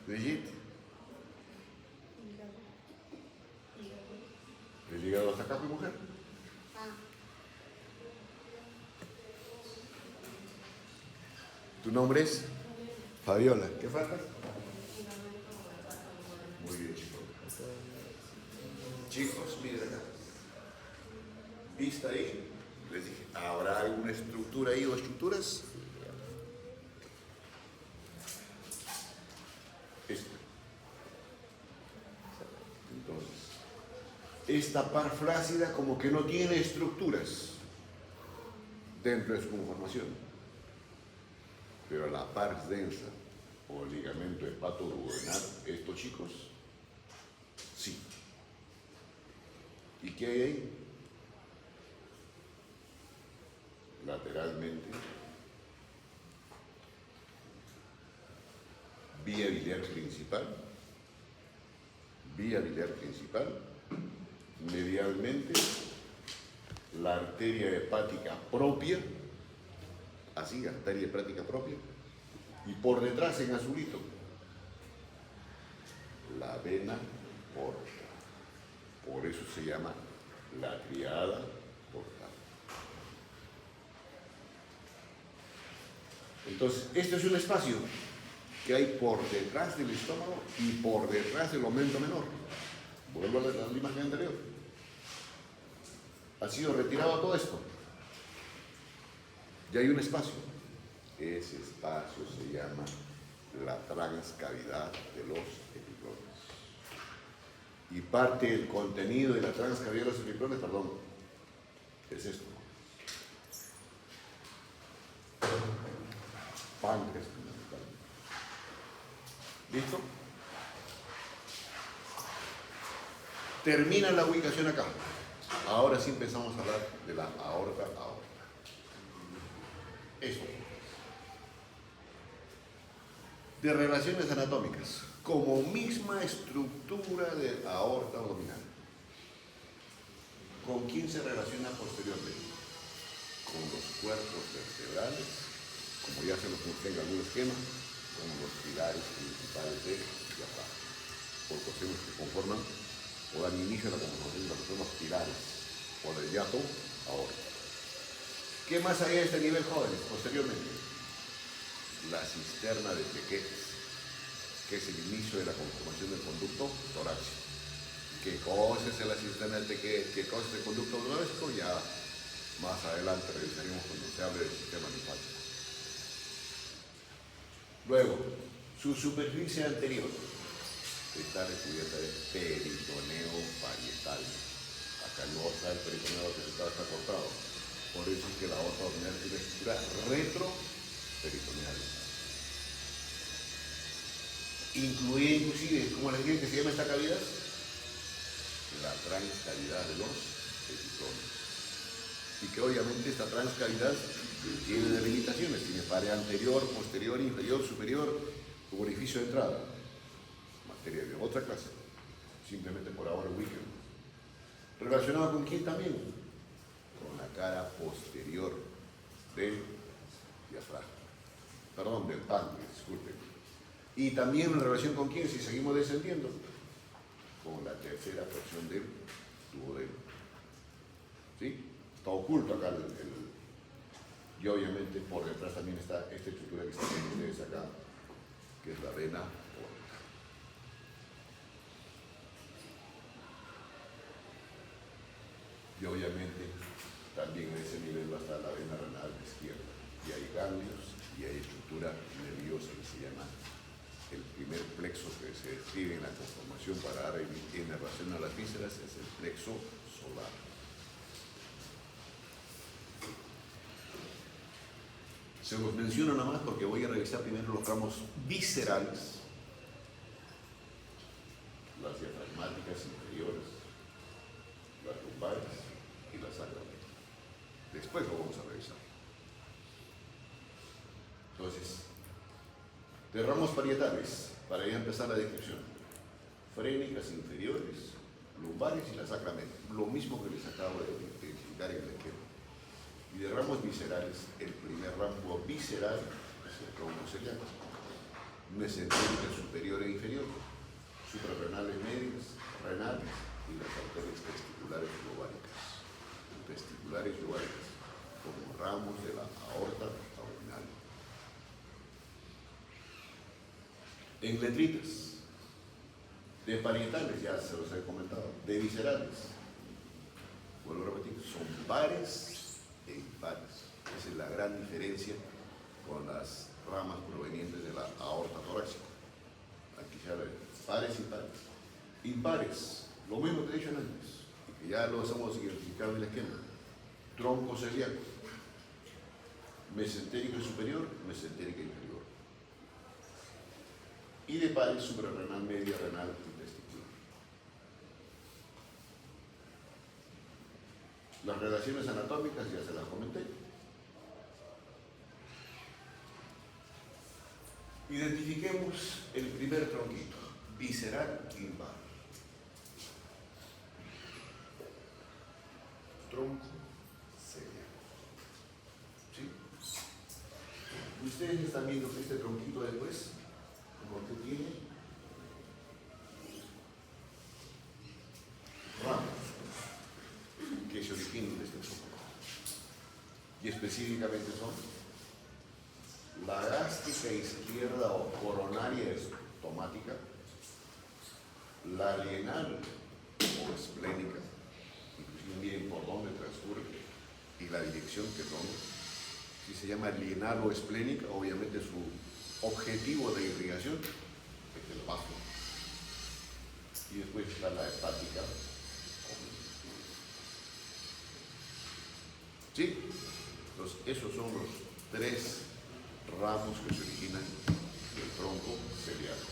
Brigitte. ¿El hígado hasta acá, mi mujer? ¿Tu nombre es? Fabiola. ¿Qué falta? Muy bien, chicos. Chicos, miren acá. ¿Vista ahí? Les dije, ¿habrá alguna estructura ahí o estructuras? Esta. Entonces, esta par flácida como que no tiene estructuras dentro de su conformación. Pero la par densa o ligamento hepatoduodenal, estos chicos, sí. ¿Y qué hay ahí? Lateralmente, vía biliar principal, medialmente, la arteria hepática propia, así, arteria hepática propia, y por detrás en azulito, la vena porta. Por eso se llama la triada portal. Entonces, esto es un espacio que hay por detrás del estómago y por detrás del aumento menor. Vuelvo a la imagen anterior. Ha sido retirado todo esto. Ya hay un espacio. Ese espacio se llama la transcavidad de los epiplones. Y parte del contenido de la transcavidad de los epiplones, perdón, es esto. Páncreas fundamentalmente. ¿Listo? Termina la ubicación acá. Ahora sí empezamos a hablar de la aorta a aorta. Eso. De relaciones anatómicas, como misma estructura de aorta abdominal. ¿Con quién se relaciona posteriormente? Con los cuerpos vertebrales, como ya se los mostré en algún esquema, con los pilares principales de diafragma, por cuestiones que conforman o dan inicio a la conformación de lo que son los pilares, o del hiato aorta. ¿Qué más hay a este nivel, jóvenes? Posteriormente, la cisterna de Pequet, que es el inicio de la conformación del conducto torácico. ¿Qué cosa es la cisterna de Pequet? ¿Qué cosa es el conducto torácico? Ya más adelante revisaremos cuando se hable del sistema linfático. Luego, su superficie anterior está recubierta de peritoneo parietal. Acá no está el peritoneo que está cortado. Por eso es que la aorta abdominal tiene una estructura retroperitoneal. Incluye inclusive, ¿cómo les dije que se llama esta cavidad? La transcavidad de los peritoneos. Y que obviamente esta transcavidad tiene delimitaciones, tiene pared anterior, posterior, inferior, superior, orificio de entrada. Materia de otra clase. Simplemente por ahora ubiquen. ¿Relacionado con quién también? Con la cara posterior del diafragma. Perdón, del páncreas, disculpen. Y también en relación con quién, si seguimos descendiendo, con la tercera porción del duodeno. ¿Sí? Está oculto acá y obviamente por detrás también está esta estructura que están viendo ustedes acá, que es la vena porta. Y obviamente también en ese nivel va a estar la vena renal izquierda. Y hay ganglios y hay estructura nerviosa que se llama el primer plexo que se describe en la conformación para dar en relación a las vísceras, es el plexo solar. Se los menciono nada más porque voy a revisar primero los ramos viscerales, las diafragmáticas inferiores, las lumbares y las sacrales. Después lo vamos a revisar. Entonces, de ramos parietales, para ya empezar la descripción. Frénicas inferiores, lumbares y la sacramental. Lo mismo que les acabo de explicar en el esquema. Y de ramos viscerales, el primer ramo visceral es el tronco celíaco. Mesentérica superior e inferior, suprarrenales medias, renales y las arterias testiculares y ováricas. Testiculares y ováricas, como ramos de la aorta abdominal. En letritas, de parietales, ya se los he comentado, de viscerales, vuelvo a repetir, son pares e impares. Esa es la gran diferencia con las ramas provenientes de la aorta torácica. Aquí ya ven, pares y impares. Impares, lo mismo que he dicho antes, y que ya lo hemos identificado en el esquema. Tronco celíaco, mesentérico superior, mesentérica inferior. Y de pares, suprarrenal, media, renal y testicular. Las relaciones anatómicas ya se las comenté. Identifiquemos el primer tronquito, visceral impar. Tronco celíaco. ¿Sí? Ustedes están viendo que este tronquito después, como que tiene ramas que se originan de este tronco. Y específicamente son la gástrica izquierda o coronaria estomática, la alienal o esplénica, inclusive miren por dónde transcurre y la dirección que toma. Si se llama alienal o esplénica, obviamente su objetivo de irrigación es el vaso. Y después está la hepática. ¿Sí? Entonces, esos son los tres ramos que se originan del tronco celíaco.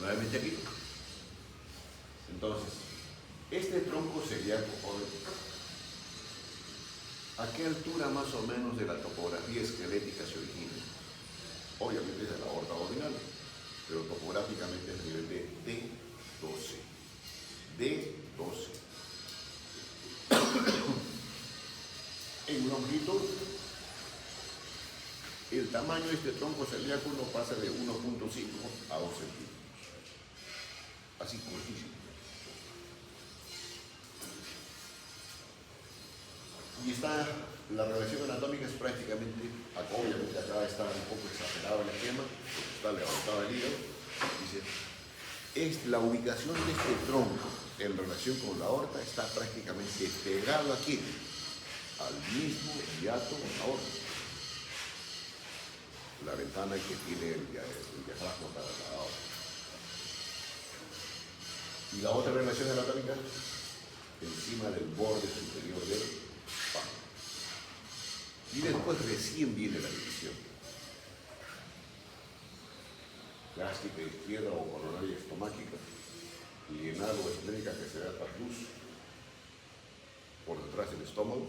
nuevamente aquí. Entonces, este tronco celíaco, joven, ¿a qué altura más o menos de la topografía esquelética se origina? Obviamente es de la aorta abdominal, pero topográficamente es a nivel de D12. D12. En longitud, el tamaño de este tronco celíaco no pasa de 1.5 a 2 centímetros. Así cortísimo. Y está, la relación anatómica es prácticamente, obviamente acá está un poco exagerado el esquema, porque está levantado el hígado. Dice, es la ubicación de este tronco en relación con la aorta está prácticamente pegado aquí, al mismo hiato aorta. La ventana que tiene el diafragma para la aorta. Y la otra relación anatómica, encima del borde superior del páncreas. Y después recién viene la división. Gástrica izquierda o coronaria estomáquica, lienal o esplérica que se da luz por detrás del estómago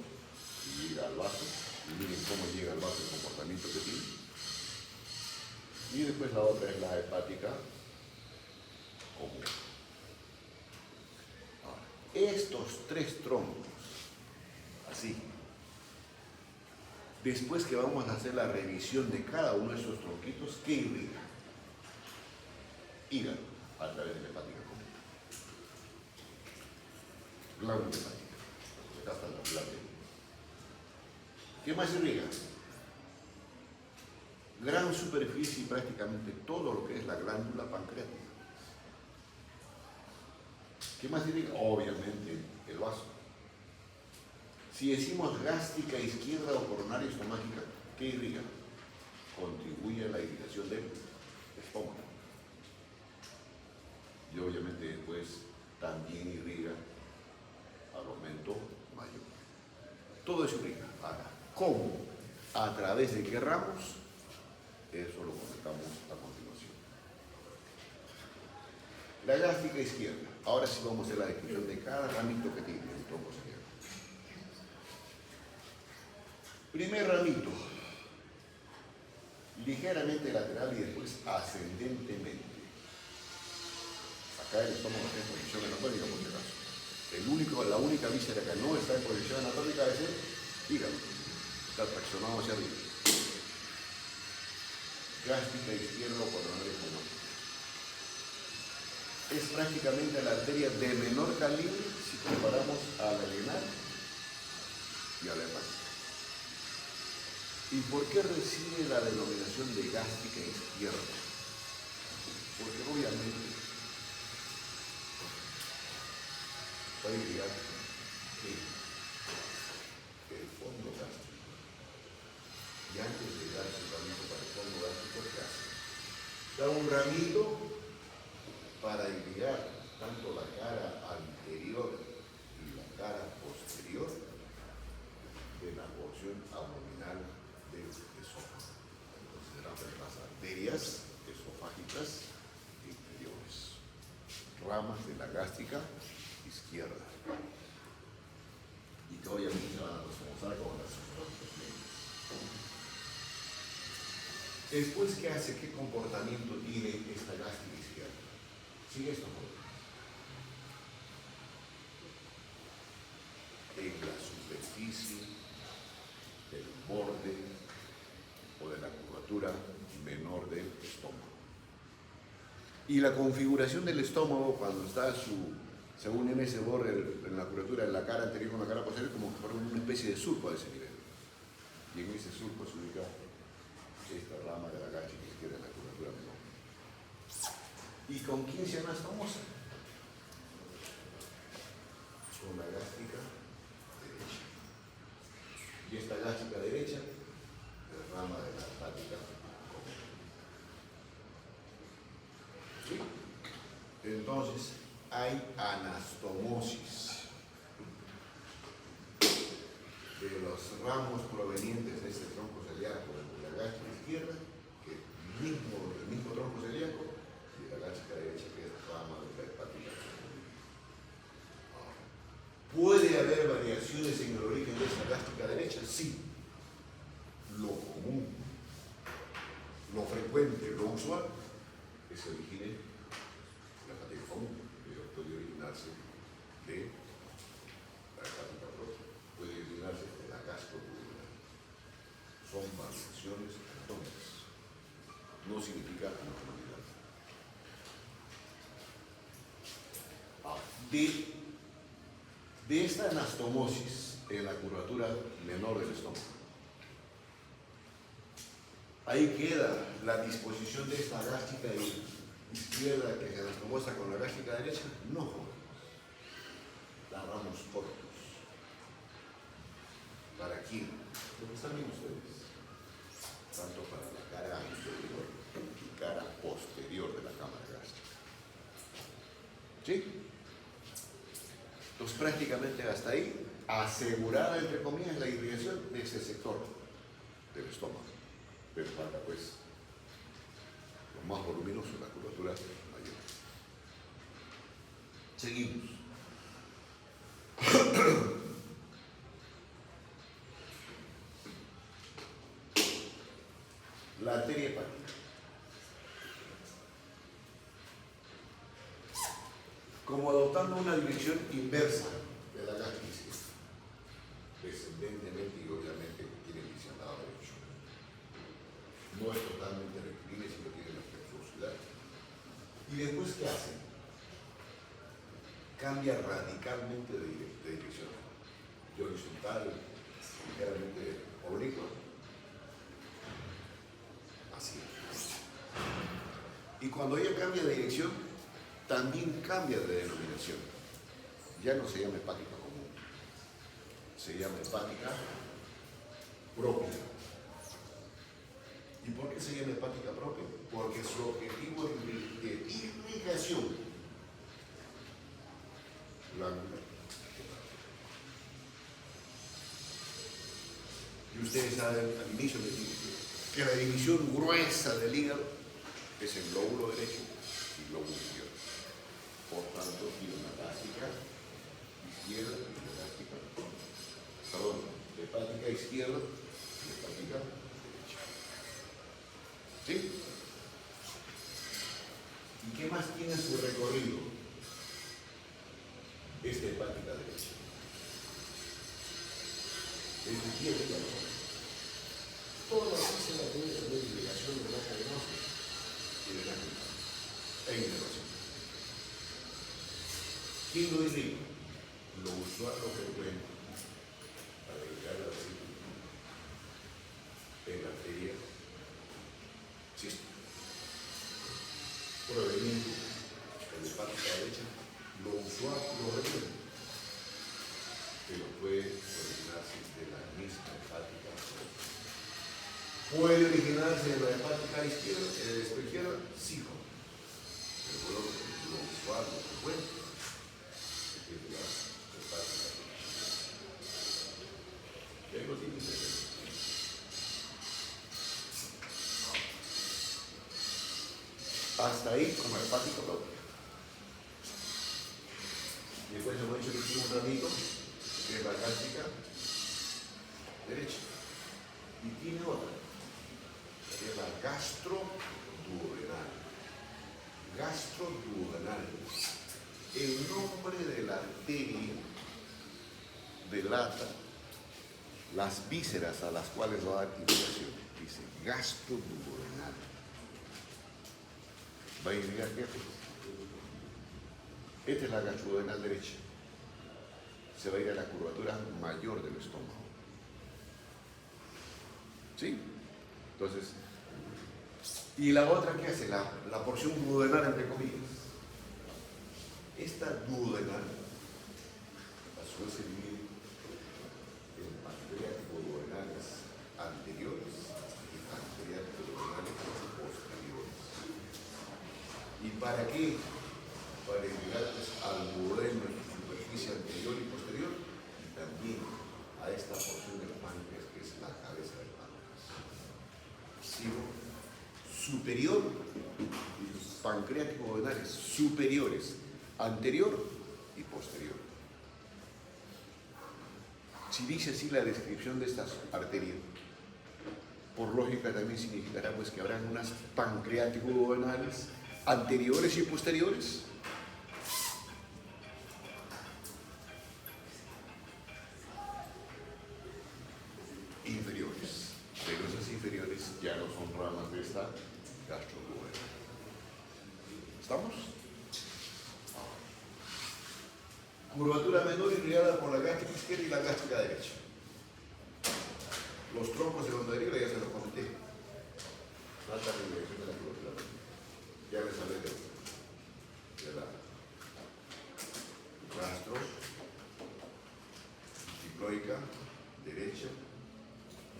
y llega al vaso. Y miren cómo llega al vaso, el comportamiento que tiene. Y después la otra es la hepática común. Ahora, estos tres troncos, así, después que vamos a hacer la revisión de cada uno de esos tronquitos, ¿qué irriga? Hígado, a través de la hepática común. Glándula hepática. Acá está la glándula. ¿Qué más irriga? Gran superficie y prácticamente todo lo que es la glándula pancreática. ¿Qué más irriga? Obviamente el vaso. Si decimos gástrica izquierda o coronaria estomáquica, ¿qué irriga? Contribuye a la irrigación del estómago. Y obviamente después también irriga al aumento mayor. Todo eso irriga. Ahora, ¿cómo? ¿A través de qué ramos? Eso lo comentamos a continuación. La gástrica izquierda. Ahora sí vamos a hacer la descripción de cada ramito que tiene el tronco celíaco. Primer ramito, ligeramente lateral y después ascendentemente. Acá el estómago está en posición anatómica, por si acaso. La única víscera que no está en posición anatómica es el hígado. Está traccionado hacia arriba. Gástrica izquierda o coronaria estomáquica. Es prácticamente la arteria de menor calibre si comparamos a la lienal y a la hepática. ¿Y por qué recibe la denominación de gástrica izquierda? Porque obviamente va a irrigar el fondo gástrico. Y antes de dar su ramito para el fondo gástrico, ¿qué hace? Da un ramito para irrigar tanto la cara anterior y la cara posterior de la porción abdominal del esófago. Consideramos las arterias esofágicas inferiores, ramas de la gástrica izquierda, y que obviamente se van a reforzar con las sustancias medias. Después, ¿qué hace? ¿Qué comportamiento tiene esta gástrica izquierda? Sigue esto, por favor. En la superficie del borde o de la curvatura menor del estómago. Y la configuración del estómago cuando está según en ese borde, en la curvatura de la cara anterior con la cara posterior, como que fuera una especie de surco a ese nivel. Y en ese surco se ubica esta rama de la gástrica izquierda en la curvatura menor. ¿Y con quién se anastomosa? Con la gástrica derecha. Y esta gástrica derecha es rama de la hepática común. ¿Sí? Entonces, hay anastomosis de los ramos provenientes de este tronco celíaco de la gástrica izquierda, que el mismo tronco celíaco, y de la gástrica derecha. luces en el origen de esta gástrica derecha? Sí. Lo común, lo frecuente, lo usual, que se origine la fatiga común, pero puede originarse de la hepática propia, puede originarse de la gastroduodenal. Son variaciones anatómicas, no significa anormalidad. De esta anastomosis en la curvatura menor del estómago, ahí queda la disposición de esta gástrica izquierda que se anastomosa con la gástrica derecha. No, la ramos cortos. ¿Para quién? Lo que están viendo ustedes, tanto para la cara anterior y cara posterior de la cámara gástrica. ¿Sí? Entonces prácticamente hasta ahí, asegurada entre comillas la irrigación de ese sector del estómago. Pero falta pues lo más voluminoso, la curvatura mayor. Seguimos. La arteria hepática. Como adoptando una dirección inversa de la gástrica izquierda, descendentemente y obviamente tiene visión al lado derecho. No es totalmente rectilínea, sino tiene la tortuosidad. ¿Y después qué hace? Cambia radicalmente de dirección. De horizontal, ligeramente oblicua. Así. Y cuando ella cambia de dirección, también cambia de denominación. Ya no se llama hepática común, se llama hepática propia. ¿Y por qué se llama hepática propia? Porque su objetivo es de irrigación glandular. Y ustedes saben, al inicio les dije que la división gruesa del hígado es el lóbulo derecho y lóbulo izquierdo. Por tanto, tiene una gástrica izquierda y una gástrica, perdón, hepática izquierda y hepática derecha. ¿Sí? ¿Y qué más tiene su recorrido? Esta hepática derecha. Es de izquierda y derecha. Todas las veces la teoría de irrigación de la cadenosa y de la inervación. ¿Quién lo irriga? Lo usual, lo frecuente, para irrigar la vesícula en la arteria sística. Proveniente de la hepática derecha, lo usual, lo frecuente, pero puede originarse de la misma hepática. Puede originarse de la hepática izquierda, sí, pero lo usual, lo frecuente, es la hepática. Y ahí lo tienes que ver. Hasta ahí como hepático propio. Y después hemos dicho que tiene un ramito, que es la gástrica derecha. Y tiene otra, que es la gastroduodenal. Gastroduodenal. El nombre de la arteria delata las vísceras a las cuales va a dar irrigación. Dice gastroduodenal. ¿Va a irrigar qué? Esta es la gastroduodenal derecha. Se va a ir a la curvatura mayor del estómago. ¿Sí? Entonces, ¿y la otra qué hace? La porción duodenal, entre comillas. Esta duodenal, a su vez se divide en pancreático-duodenales anteriores y pancreático-duodenales posteriores. ¿Y para qué? Para irrigar al duodeno en su superficie anterior y posterior, y también a esta porción del páncreas que es la cabeza del páncreas. Sigo. Superior, pancreático-duodenales superiores, anterior y posterior. Si dice así la descripción de estas arterias, por lógica también significará pues que habrán unas pancreático-duodenales anteriores y posteriores. Inferiores, pero esas inferiores ya no son ramas de esta gastroduodenal. ¿Estamos? Curvatura menor irradiada por la gástrica izquierda y la gástrica derecha. Los troncos de onda deriva ya se los comenté. Trata de dirección de la curvatura menor. Ya les hablé de la gastro, diploica, derecha.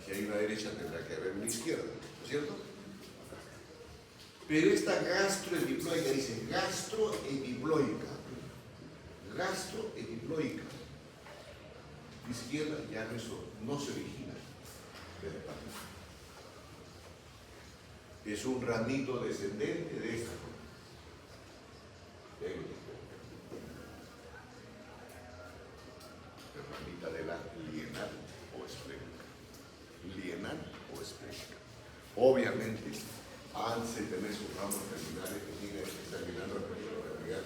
Si hay una derecha tendrá que haber una izquierda, ¿no es cierto? Pero esta gastroepiploica dice gastroepiploica. Gastroepiploica. Izquierda ya no se origina del hepático. Es un ramito descendente de esta forma. La ramita de la lienal o esplénica. Lienal o esplénica. Obviamente, antes de tener sus ramos terminales que tiene esta lienal realidad,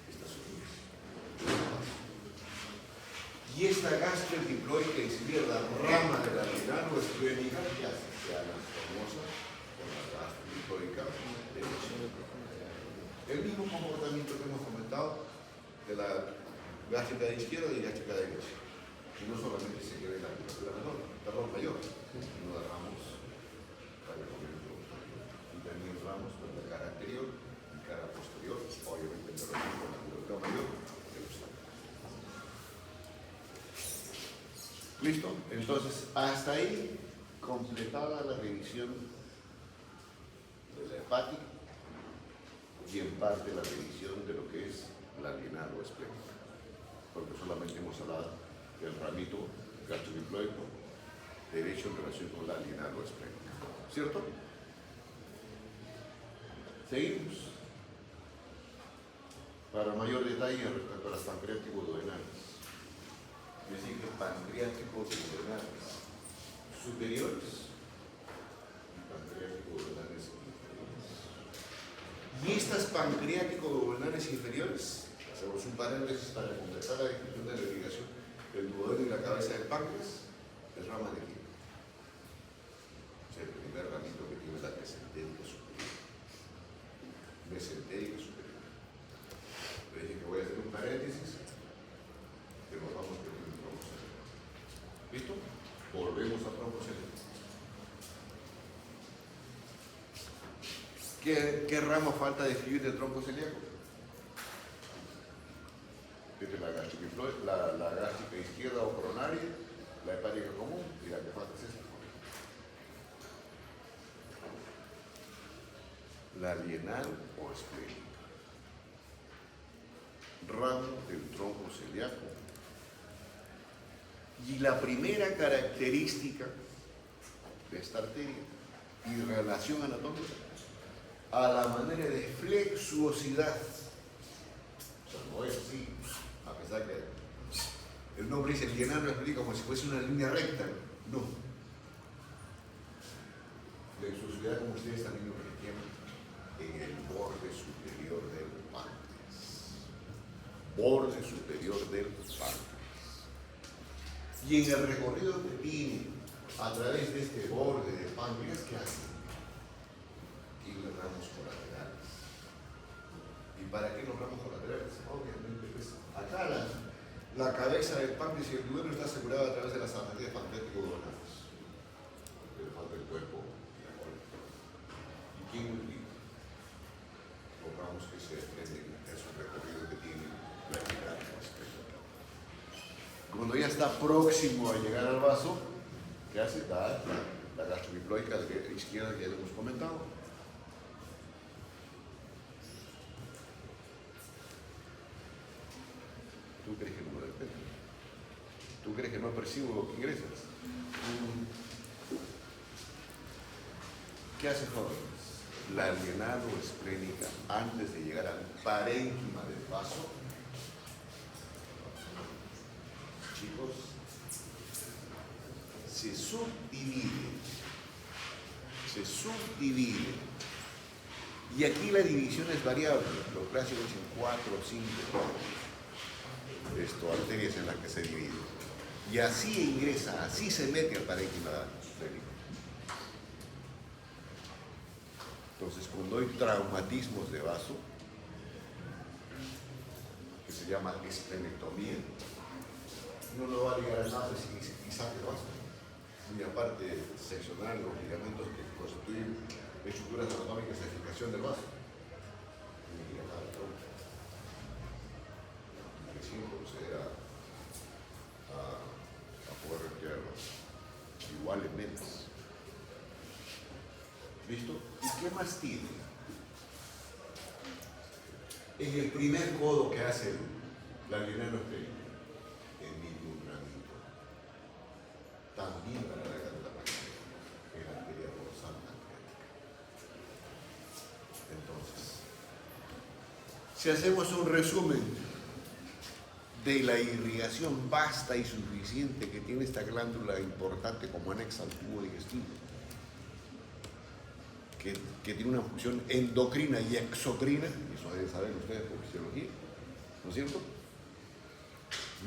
estas son. Y esta gastroepiploica izquierda, rama de la lienal o esplénica, que hace que sea la famosa con la gastroepiploica derecha. El mismo comportamiento que hemos comentado de la gástrica de izquierda y gástrica de derecha. Y no solamente se queda en la curvatura menor, perdón, mayor, sino dejamos y también ramos por la cara anterior y cara posterior, obviamente en la curvatura mayor. ¿Listo? Entonces, hasta ahí completada la revisión de la hepática y en parte la revisión de lo que es la lienal o esplénica, porque solamente hemos hablado del ramito gastroepiploico derecho en relación con la lienal o esplénica, ¿cierto? Seguimos. Para mayor detalle respecto a las pancreático-duodenales, es decir, que pancreático-duodenales superiores y pancreático-duodenales inferiores. Y estas pancreático-duodenales inferiores, hacemos un paréntesis para completar la descripción de la irrigación del duodeno y la cabeza del páncreas, es rama de quién. O sea, el primer ramito que tiene la mesentérica superior. Mesentérica superior. Le dije que voy a hacer un paréntesis, que nos vamos con el tronco celíaco. ¿Listo? Volvemos al tronco celíaco. ¿Qué ramo falta de escribir del tronco celíaco? Tiene la gástrica izquierda o coronaria, la hepática común y la que falta es esta. La lienal o esplénica. Ramo del tronco celíaco. Y la primera característica de esta arteria y relación anatómica a la manera de flexuosidad. O sea, no es así, a pesar que el nombre dice lienal no explica como si fuese una línea recta. No. Flexuosidad, como ustedes también lo entienden, en el borde superior del páncreas. Borde superior del páncreas. Y en el recorrido que tiene a través de este borde del páncreas, ¿qué hace? Tiene ramos colaterales. ¿Y para qué los ramos colaterales? Obviamente, pues acá la cabeza del páncreas y el duodeno está asegurada a través de las arterias pancreático-duodenales. Porque le falta el cuerpo y la cola. ¿Y quién lo explica? Los ramos que se desprenden es un recorrido que tiene la lienal o esplénica. Cuando ya está próximo a llegar al vaso, ¿qué hace? Da la gastroepiploica izquierda que ya le hemos comentado. ¿Tú crees que no lo depende? ¿Tú crees que no percibo lo que ingresas? ¿Qué hace jóvenes? La lienal o esplénica, antes de llegar al parénquima del vaso, chicos, se subdivide. Se subdivide. Y aquí la división es variable. Los clásicos dicen 4 o 5 arterias en las que se divide. Y así ingresa, así se mete al parénquima esplénico. Entonces, cuando hay traumatismos de vaso, que se llama esplenectomía, no lo va a ligar al nada y saque el vaso. Y aparte, seccionar los ligamentos que constituyen estructuras anatómicas de fijación del vaso. Recién proceder a poder retirarlo. Igualmente. ¿Listo? ¿Y qué más tiene? En el primer codo que hace la linea esplénico, en ningún granito. También para la glándula pancreática, en la arteria dorsal pancreática. Entonces, si hacemos un resumen de la irrigación vasta y suficiente que tiene esta glándula importante como anexa al tubo digestivo, que tiene una función endocrina y exocrina, eso deben saber ustedes por fisiología, ¿no es cierto?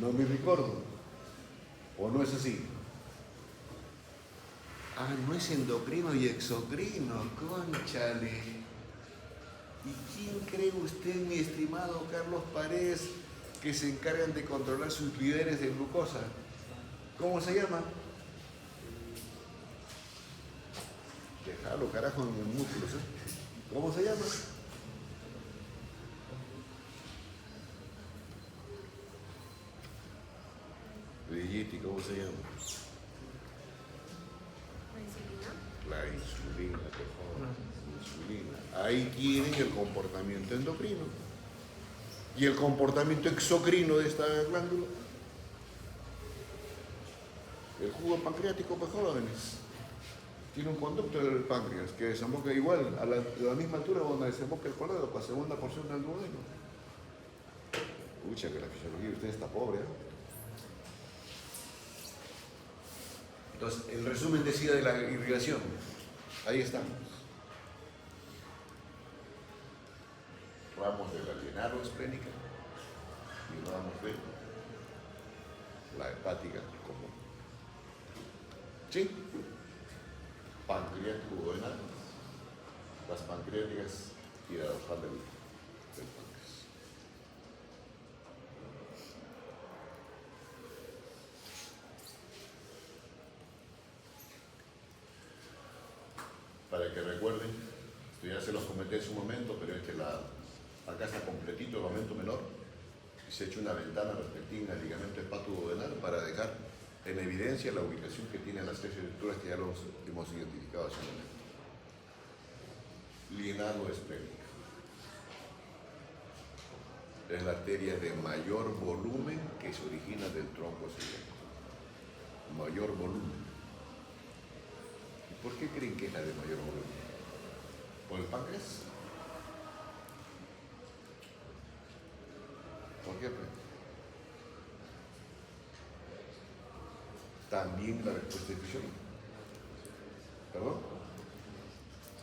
No me recuerdo, ¿o no es así? Ah, no es endocrino y exocrino, cónchale. ¿Y quién cree usted, mi estimado Carlos Paredes, que se encargan de controlar sus niveles de glucosa? ¿Cómo se llama? Déjalo, carajo, en los músculos, ¿eh? ¿Cómo se llama? Brigitte, ¿cómo se llama? La insulina, por favor. Insulina. Ahí tienen el comportamiento endocrino. Y el comportamiento exocrino de esta glándula. El jugo pancreático, pues jóvenes. Tiene un conducto del páncreas que desemboca igual a la misma altura donde desemboca el colédoco, la segunda porción del duodeno. Pucha, que la fisiología de usted está pobre, ¿eh? Entonces, el resumen decía de la irrigación. Ahí estamos. Ramos de la linaro-esplénica y ramos de la hepática común. ¿Sí? Pancreático duodenal, las pancreáticas y la dorsal del páncreas. Para que recuerden, esto ya se los comenté en su momento, pero es que acá está completito el aumento menor y se ha hecho una ventana respectiva al ligamento hepatoduodenal para dejar en evidencia la ubicación que tienen las tres estructuras que ya los hemos identificado hace un momento. Linaro-esplénica. Es la arteria de mayor volumen que se origina del tronco cilíndrico. Mayor volumen. ¿Y por qué creen que es la de mayor volumen? ¿Por el páncreas? ¿Por qué? También la respuesta es fisiológica. ¿Perdón?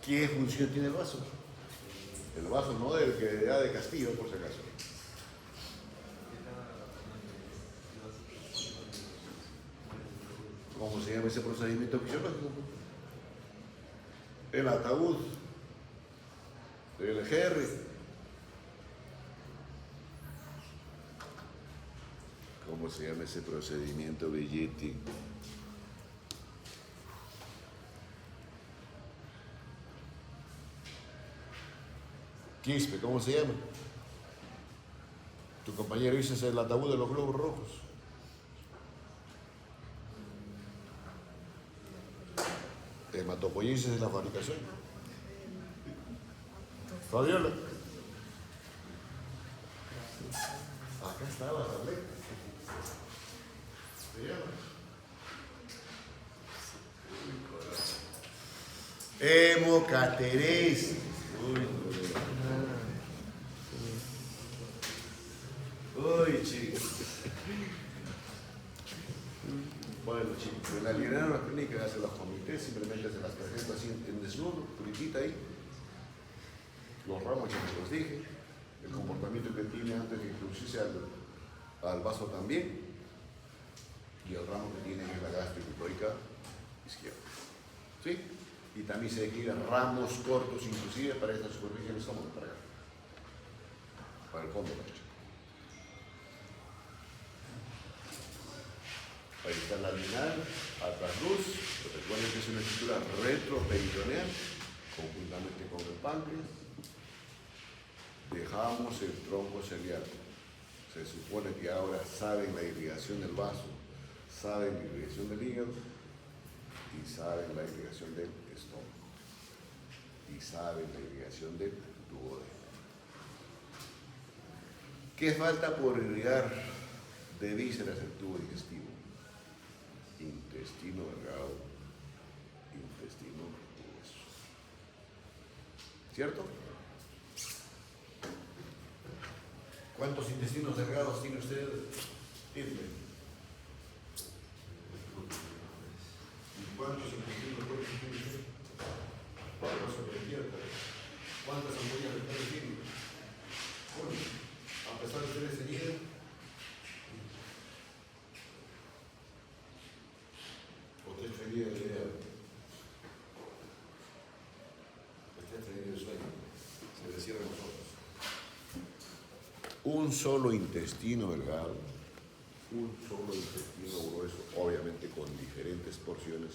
¿Qué función tiene el vaso? El vaso no del que da de Castillo, por si acaso. ¿Cómo se llama ese procedimiento fisiológico? El ataúd, el GR. ¿Cómo se llama ese procedimiento, Belletti? Quispe, ¿cómo se llama? Tu compañero dice el ataúd de los globos rojos. Hematopoiesis es la fabricación. Fabiola. Acá está la tableta. ¿Se llama? Hemocateresis. Uy, chicos. Bueno, chicos, en la lineal la clínica hace los comités, simplemente se las presenta así en desnudo, puritita ahí. Los ramos ya me los dije, el comportamiento que tiene antes de introducirse al vaso también, y el ramo que tiene es la gástrico-hepática izquierda. ¿Sí? Y también se requieren ramos cortos inclusive para esta superficie del estómago, para acá, para el fondo derecho. Ahí está la lineal, atrasluz, recuerden que es una estructura retroperitoneal, conjuntamente con el páncreas. Dejamos el tronco celíaco. Se supone que ahora saben la irrigación del vaso, saben la irrigación del hígado y saben la irrigación del estómago y saben la irrigación del duodeno. ¿Qué falta por irrigar de vísceras el tubo digestivo? Intestino delgado, intestino grueso. ¿Cierto? ¿Cuántos intestinos delgados tiene usted? ¿Y cuántos intestinos gruesos tiene usted? ¿Cuántas ampollas dentales tiene? Bueno, a pesar de ser ese nivel, usted traería de idea, usted traería de sueño, se le cierran los ojos. Un solo intestino delgado, un solo intestino grueso, obviamente con diferentes porciones,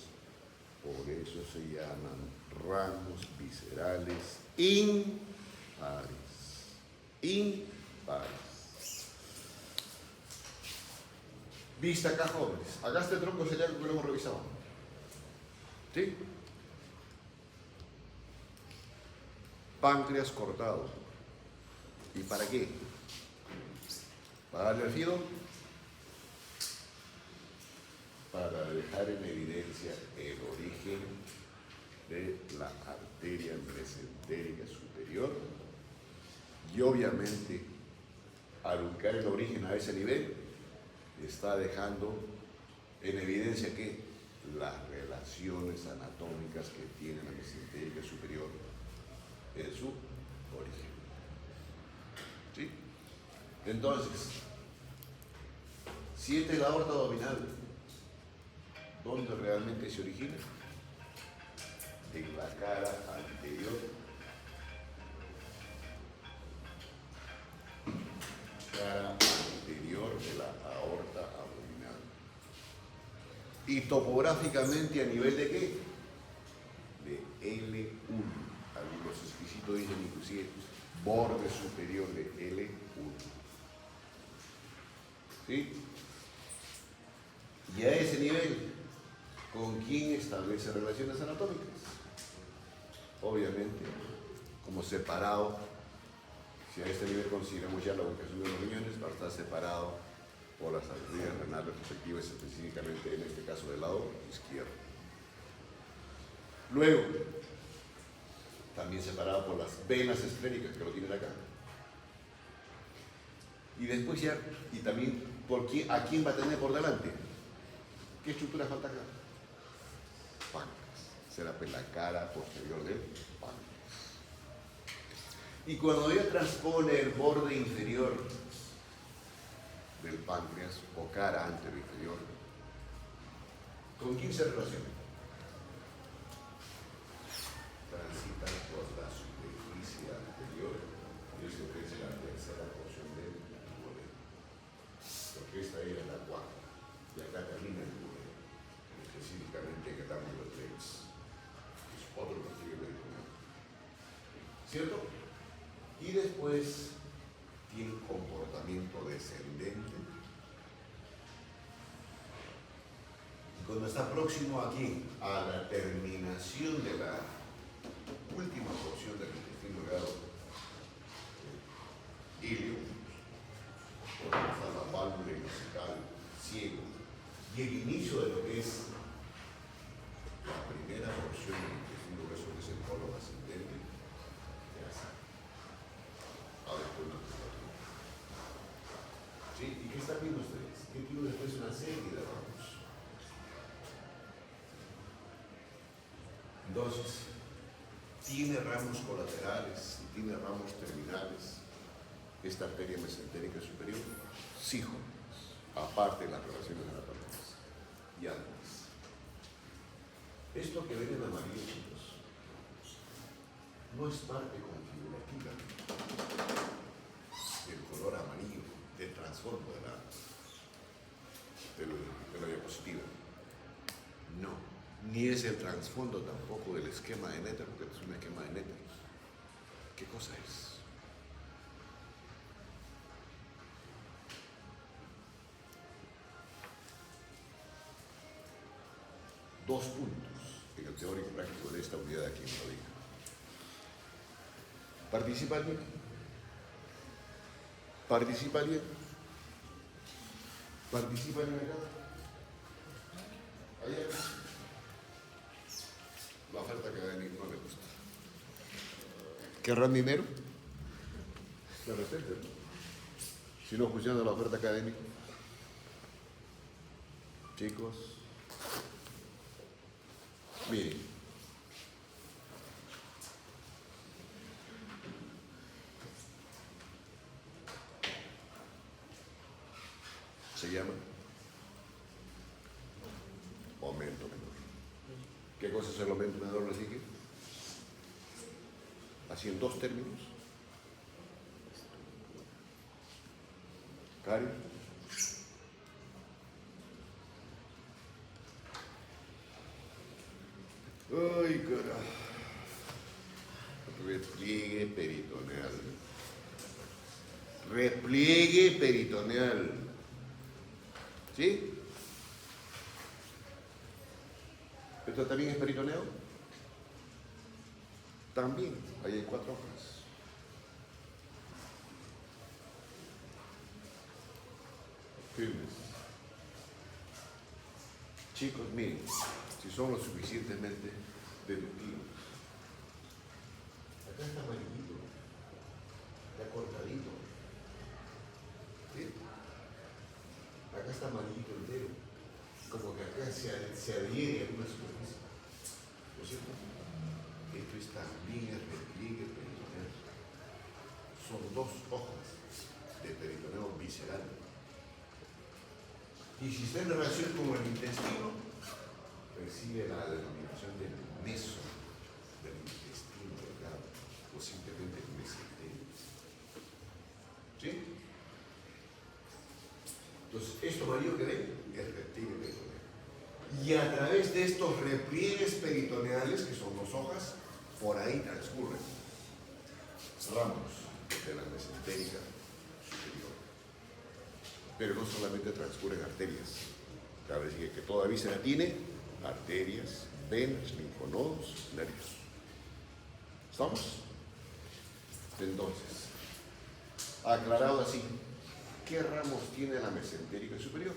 por eso se llaman ramos viscerales impares. Impares. Vista acá, jóvenes. Acá está el tronco celíaco que lo hemos revisado. ¿Sí? Páncreas cortado. ¿Y para qué? ¿Para darle al fido? Para dejar en evidencia el origen de la arteria mesentérica superior y obviamente al ubicar el origen a ese nivel está dejando en evidencia que las relaciones anatómicas que tiene la mesentérica superior en su origen. ¿Sí? Entonces, si esta es la aorta abdominal, ¿dónde realmente se origina? En la cara anterior, cara anterior de la aorta abdominal. Y topográficamente a nivel de qué? De L1. Algunos exquisitos dicen inclusive borde superior de L1. ¿Sí? Y a ese nivel, ¿con quién establece relaciones anatómicas? Obviamente, como separado, si a este nivel consideramos ya la ubicación de los riñones, va a estar separado por las arterias renales respectivas, específicamente en este caso del lado izquierdo. Luego, también separado por las venas escléricas que lo tienen acá. Y después ya, y también, ¿a quién va a tener por delante? ¿Qué estructura falta acá? Páncreas. Será pues la cara posterior del páncreas. Y cuando ya transpone el borde inferior del páncreas, o cara anteroinferior, ¿con quién se relaciona? Transita por la superficie anterior, y eso que es la tercera porción del duodeno. Porque esta era la cuarta, y acá termina el duodeno, específicamente en el ángulo de Lenz. Es otro partido del duodeno. ¿Cierto? Y después tiene un comportamiento descendente. Y cuando está próximo aquí a la terminación de la última porción del intestino delgado, ilio, cuando está la válvula musical, ciego, y el inicio de lo que es la primera porción del intestino grueso, que es el colon ascendente, ya está. ¿Sí? ¿Y qué están viendo ustedes? ¿Qué tiene después? Una serie de ramos. Entonces, tiene ramos colaterales y tiene ramos terminales esta arteria mesentérica superior. Sí, jóvenes, aparte de las relaciones anatómicas y antes. Esto que ven en amarillo, chicos, no es parte configurativa del color amarillo, del transformo de la diapositiva. No, ni es el trasfondo tampoco del esquema de Netter, porque es un esquema de Netter. ¿Qué cosa es? Dos puntos en el teórico práctico de esta unidad aquí en lo diga. ¿Participa alguien? ¿Participa alguien? ¿Participa alguien acá? ¿Hay alguien? La oferta académica no le gusta. ¿Querrán dinero? De repente, ¿no? Si no funciona la oferta académica. Chicos, miren. Se llama aumento menor. ¿Qué cosa es el aumento menor, les dije? Así en dos términos. Cari. Ay, carajo. Repliegue peritoneal. Repliegue peritoneal. ¿Sí? ¿Esto también es peritoneo? También. Ahí hay 4 hojas. Firmes. Chicos, miren, si son lo suficientemente deductivos. Acá está amarillito, está cortadito. ¿Sí? Acá está amarillito entero. Como que acá se adhiere a una superficie. ¿No es cierto? Esto es también el repliegue peritoneal. Son 2 hojas de peritoneo visceral. Y si está en relación con el intestino, recibe la denominación de meso del intestino delgado, o simplemente mesenterio. ¿Sí? Entonces, esto amarillo que ven es repliegue peritoneal. Y a través de estos repliegues peritoneales, que son 2 hojas, por ahí transcurren ramos de la mesentérica superior. Pero no solamente transcurren arterias. Cabe decir que toda víscera tiene arterias, venas, linfonodos, nervios. ¿Estamos? Entonces, aclarado así, ¿qué ramos tiene la mesentérica superior?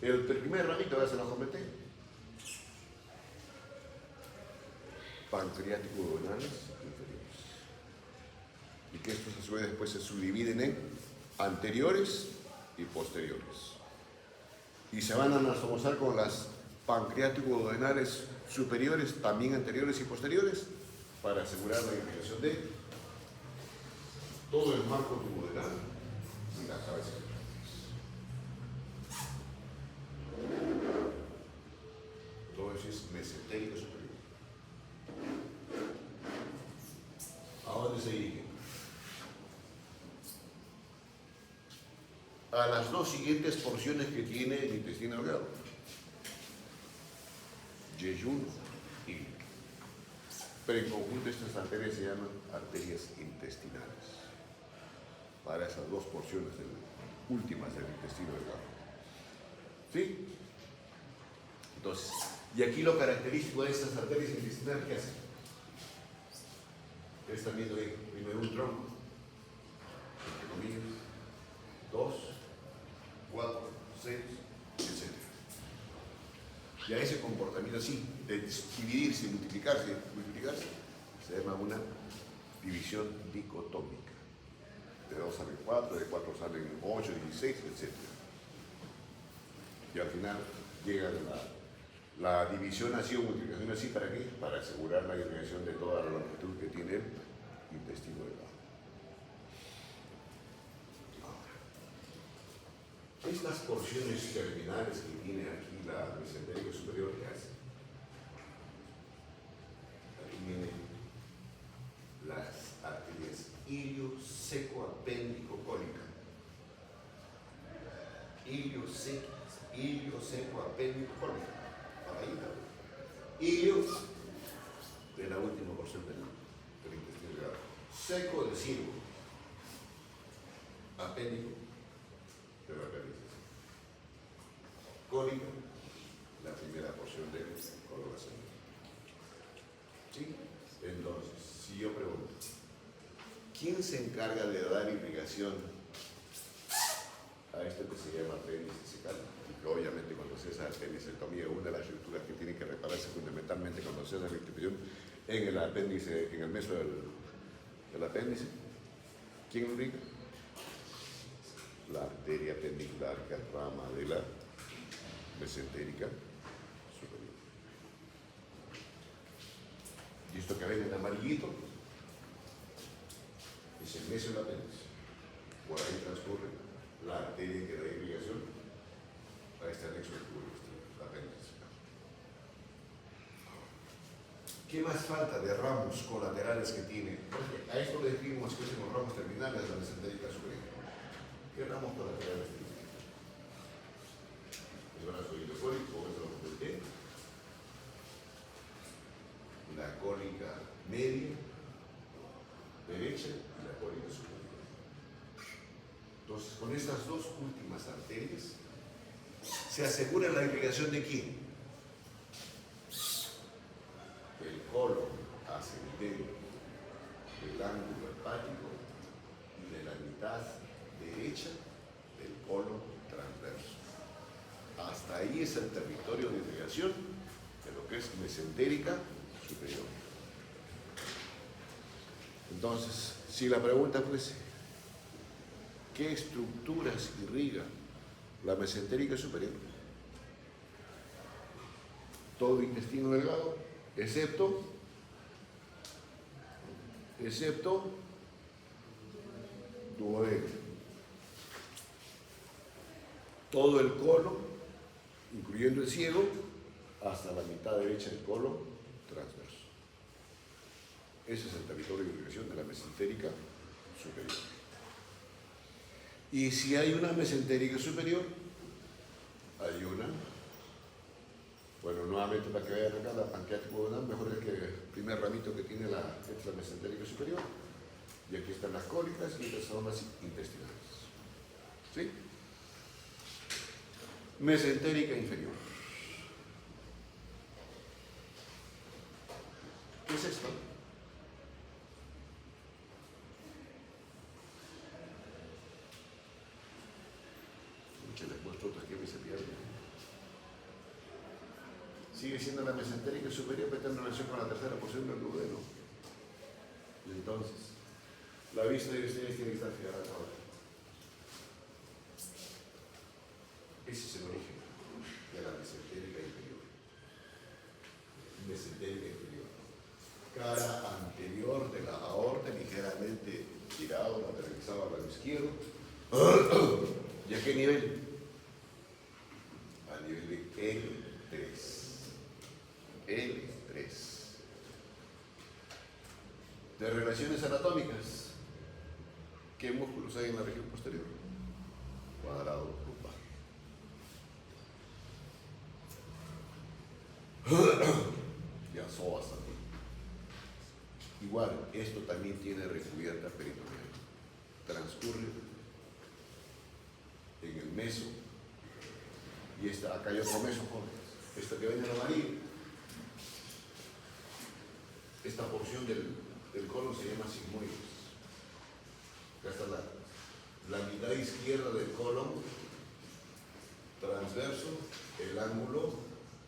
El primer ramito ya se lo comenté. Pancreático duodenales inferiores. Y que estos a su vez después se subdividen en anteriores y posteriores. Y se van a anastomosar con las pancreático duodenales superiores, también anteriores y posteriores, para asegurar la irrigación de todo el marco duodenal y la cabeza. Todo eso es mesentérico superior. ¿A dónde se dirige? A las 2 siguientes porciones que tiene el intestino delgado. Yeyuno y líquido. Pero en conjunto estas arterias se llaman arterias intestinales. Para esas 2 porciones últimas del intestino delgado. ¿Sí? Entonces, y aquí lo característico de estas arterias intestinales, ¿qué hacen? Ustedes están viendo ahí, primero un tronco, entre comillas, 2, 4, 6, etc. Y a ese comportamiento así, de dividirse, multiplicarse, se llama una división dicotómica. De 2 salen 4, de 4 salen 8, 16, etc. Y al final llega La división así o multiplicación así, ¿para qué? Para asegurar la irrigación de toda la longitud que tiene el intestino delgado. Estas porciones terminales que tiene aquí la mesentérica superior, ¿qué hace? Aquí vienen las arterias ilioseco-apéndico-cólica. Ilioseco-apéndico-cólica. Ahí está. Ilio de la última porción del intestino delgado. Seco del circo. Apéndico de la apéndice. Cólica, la primera porción del colon ascendente. ¿Sí? Entonces, si yo pregunto, ¿quién se encarga de dar irrigación a esto que se llama apéndice secal? Y que obviamente cuando se hace apendicectomía, una de las estructuras que tiene que repararse fundamentalmente cuando se hace la rectificación en el apéndice, en el meso del apéndice, ¿quién lo irriga? La arteria pendicular que rama de la mesentérica superior. Y esto que ven en amarillito es el meso del apéndice. Por ahí transcurre la arteria que da irrigación a este anexo del tubo el apéndice. ¿Qué más falta de ramos colaterales que tiene? Porque a esto le decimos que son ramos terminales de la mesentérica superior. ¿Qué ramos colaterales tiene? El brazo ilocólico, o eso lo que la cólica media, derecha y la cólica superior. Entonces, con estas dos últimas arterias, se asegura la irrigación de quién? El colon ascendente, del ángulo hepático y de la mitad derecha del colon transverso. Hasta ahí es el territorio de irrigación de lo que es mesentérica superior. Entonces, si la pregunta fuese, ¿qué estructuras irriga la mesentérica superior? Todo intestino delgado, excepto duodeno. Todo el colon, incluyendo el ciego, hasta la mitad derecha del colon transverso. Ese es el territorio de irrigación de la mesentérica superior. Y si hay una mesentérica superior, hay una, bueno, nuevamente para que vean acá, la pancreático duodenal, mejor es que el primer ramito que tiene la mesentérica superior, y aquí están las cólicas y estas son las intestinales. ¿Sí? Mesentérica inferior. ¿Qué es esto? Que les muestro otro esquema y se pierde. Sigue siendo la mesentérica superior, pero está en relación con la tercera porción del duodeno. Y entonces, la vista de ustedes tiene que estar fijada ahora. Ese es el origen de la mesentérica inferior. Mesentérica inferior. Cara anterior de la aorta, ligeramente girado, lateralizado al lado izquierdo. ¿Y a qué nivel? A nivel de L3. L3. De relaciones anatómicas, ¿qué músculos hay en la región posterior? Cuadrado lumbar. Ya psoas también. Igual, esto también tiene recubierta peritoneal. Transcurre en el meso. Y acá hay otro meso, jóvenes. Esto que ven en amarillo. Esta porción del colon se llama sigmoides. Acá está la mitad izquierda del colon transverso, el ángulo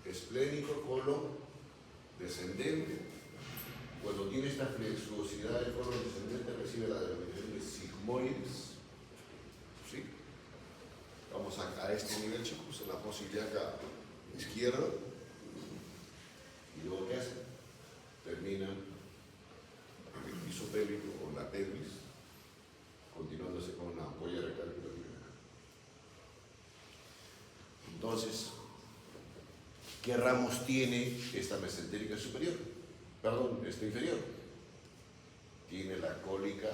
esplénico, colon descendente. Cuando tiene esta flexuosidad del colon descendente recibe la denominación de sigmoides. ¿Sí? Vamos a este nivel, chicos, en la posibilidad acá izquierda. ¿Y luego qué hacen? Terminan en el piso pélvico o en la pelvis, continuándose con una ampolla rectal que lo tiene acá. Entonces, ¿qué ramos tiene esta mesentérica superior? Perdón, esta inferior. Tiene la cólica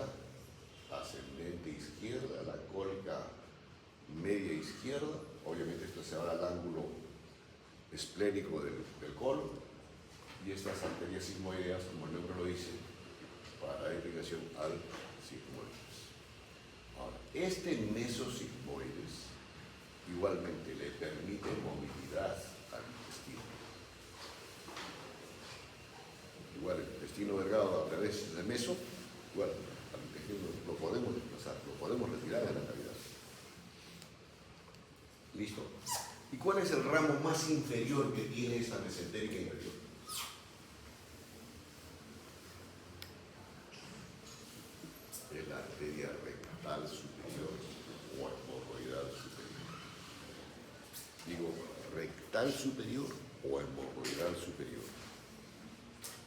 ascendente izquierda, la cólica media izquierda, obviamente esto se va al ángulo esplénico del colon, y estas arterias sigmoideas, como el nombre lo dice, para la irrigación al sigmoides. Ahora, este mesosigmoides igualmente le permite movilidad al intestino. Igual el intestino delgado a través del meso, igual al intestino lo podemos desplazar, lo podemos retirar de la cavidad. ¿Listo? ¿Y cuál es el ramo más inferior que tiene esta mesentérica inferior? Es la arteria rectal superior o hemorroidal superior. Digo, rectal superior o hemorroidal superior.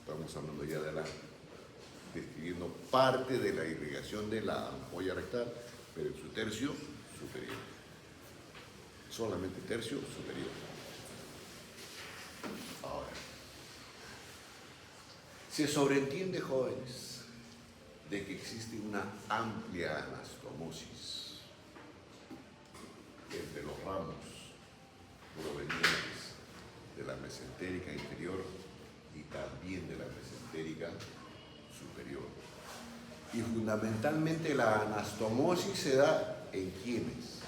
Estamos hablando ya de la, describiendo parte de la irrigación de la ampolla rectal, pero en su tercio superior. Solamente tercio superior. Ahora, se sobreentiende, jóvenes, de que existe una amplia anastomosis entre los ramos provenientes de la mesentérica inferior y también de la mesentérica superior. Y fundamentalmente la anastomosis se da en quienes,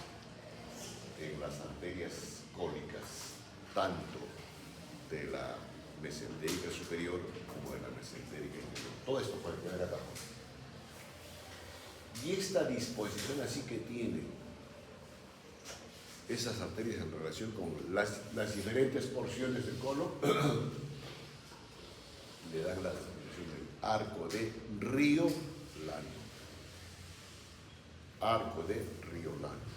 en las arterias cólicas, tanto de la mesentérica superior como de la mesentérica inferior. Todo esto puede quedar acá. Y esta disposición así que tiene esas arterias en relación con las diferentes porciones del colon, le dan la definición del arco de Riolano. Arco de Riolano.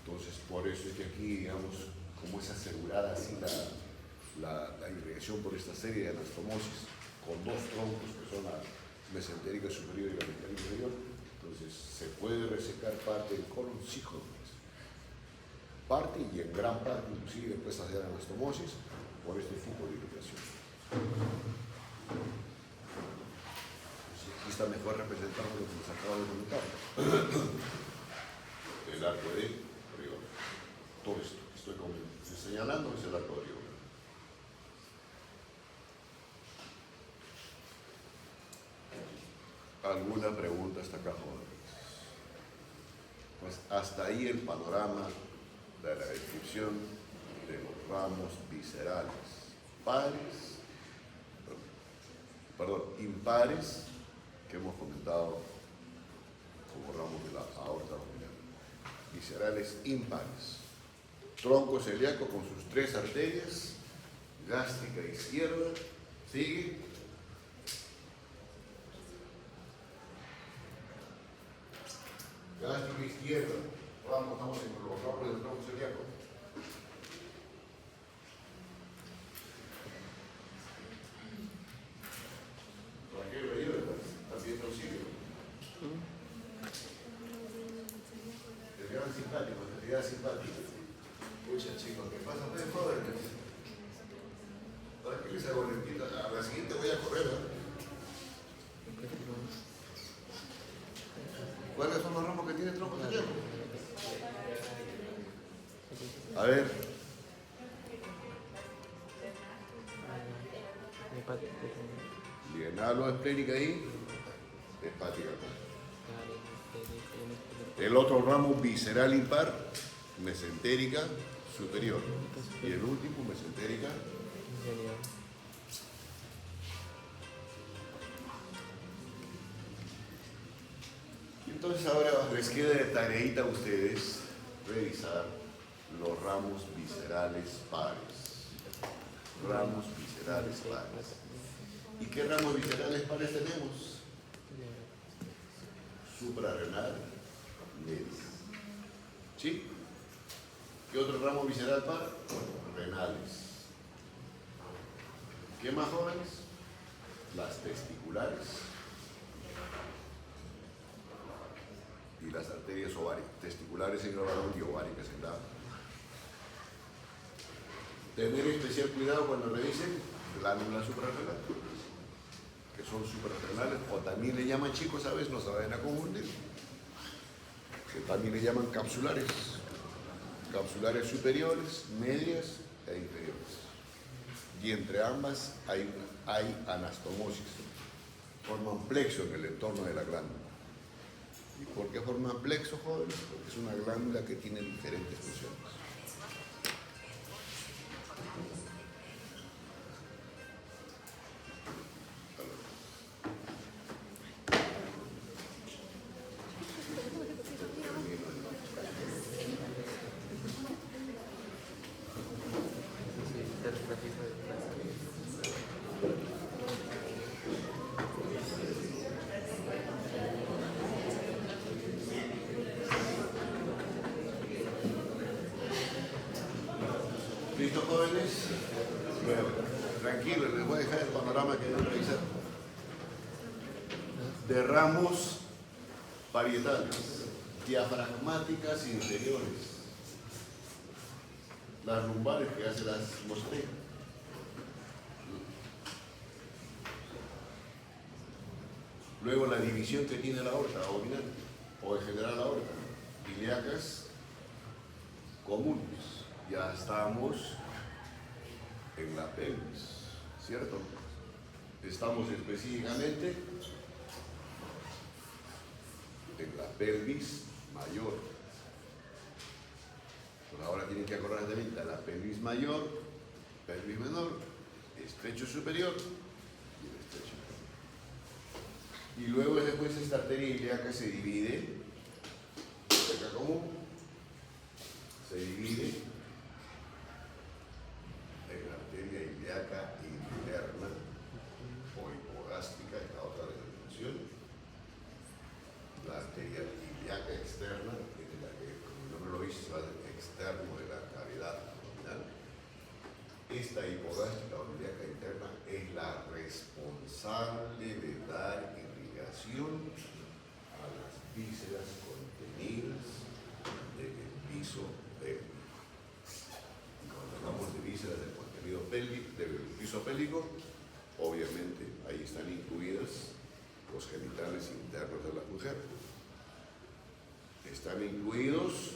Entonces, por eso es que aquí, digamos, como es asegurada así la irrigación por esta serie de anastomosis, con dos troncos que son la mesentérica superior y la mesentérica inferior, entonces se puede resecar parte del colon, sí, jóvenes. Parte y en gran parte, inclusive después hacer anastomosis por este flujo de irrigación. Entonces, aquí está mejor representado lo que nos acaba de comentar. El arco de Riolano. Todo esto que estoy señalando es el arco de Riolano. ¿Alguna pregunta hasta acá, jóvenes? Pues hasta ahí el panorama de la descripción de los ramos viscerales, pares, impares, que hemos comentado como ramos de la aorta abdominal. Viscerales impares. Tronco celíaco con sus tres arterias, gástrica izquierda, sigue. Gástrica izquierda, vamos, estamos en los ramos del tronco celíaco. Tranquilo, ayuda, también no sigue. Desviado simpático, desviado simpático. Escucha, chicos, ¿qué pasa? Ustedes jóvenes. Tranquiliza, Valentina. A la siguiente voy a correr. ¿Cuáles son los ramos que tiene el tronco celíaco? A ver. Bien, hablo esplénica ahí. Hepática acá. El otro ramo visceral impar, mesentérica superior. Y el último, mesentérica inferior. Entonces ahora les queda de tareita a ustedes revisar los ramos viscerales pares. Ramos viscerales pares. ¿Y qué ramos viscerales pares tenemos? Suprarrenal, medio. ¿Sí? ¿Qué otro ramo visceral par? Renales. ¿Qué más, jóvenes? Las testiculares y las arterias ováricas. Testiculares en el varón y ováricas en la. Tener especial cuidado cuando revisen glándulas suprarrenales, que son suprarrenales, o también le llaman, chicos, ¿sabes? No se vayan a confundir, que también le llaman capsulares. Capsulares superiores, medias e inferiores. Y entre ambas hay anastomosis. Forman plexo en el entorno de la glándula. ¿Y por qué forman plexo, jóvenes? Porque es una glándula que tiene diferentes funciones. ¿Listo, jóvenes? Bueno, tranquilos, les voy a dejar el panorama que voy a revisar. De ramos parietales, diafragmáticas inferiores, las lumbares que ya se las mostré. Luego la división que tiene la aorta abdominal, o en general la aorta, ilíacas comunes. Ya estamos en la pelvis, ¿cierto? Estamos específicamente en la pelvis mayor. Por ahora tienen que acordarse de la pelvis mayor, pelvis menor, estrecho superior y el estrecho inferior. Y luego después esta arteria ilíaca se divide, ilíaca común, se divide en la arteria ilíaca interna o hipogástica, es la otra denominación. La arteria ilíaca externa, que es la que, como el nombre lo dice, va externo de la cavidad abdominal. Esta hipogástica o ilíaca interna es la responsable de dar irrigación a las vísceras contenidas en el piso pélvico. Cuando hablamos de vísceras del contenido pélvico, del piso pélvico, obviamente ahí están incluidas los genitales internos de la mujer. Están incluidos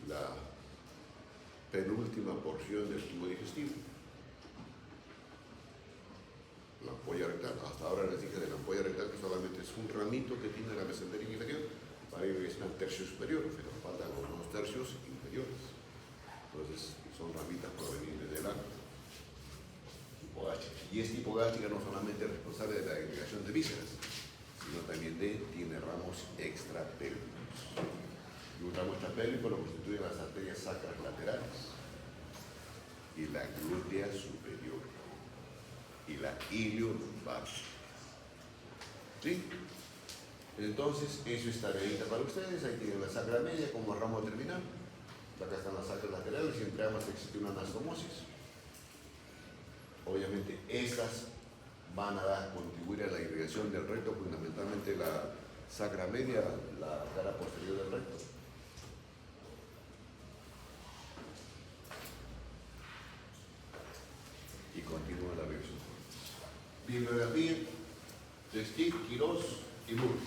la penúltima porción del tubo digestivo, la ampolla rectal. Hasta ahora les dije de la ampolla rectal que solamente es un ramito que tiene la mesentería inferior para ir al tercio superior, pero faltan los 2 tercios inferiores. Entonces son ramitas provenientes de la hipogástica. Y esta hipogástica no solamente es responsable de la irrigación de vísceras, sino también tiene ramos extrapélvicos. Y un ramo extrapélvico lo constituyen las arterias sacras laterales y la glútea superior y la iliolumbar. ¿Sí? Entonces, eso es tareita para ustedes. Ahí tienen la sacra media como ramo terminal. Acá están las sacras laterales y entre ambas existe una anastomosis. Obviamente, estas van a contribuir a la irrigación del recto, fundamentalmente la sacra media, la cara posterior del recto. Y continúa la revisión. Bibliografía de Steve, Quirós y Moore.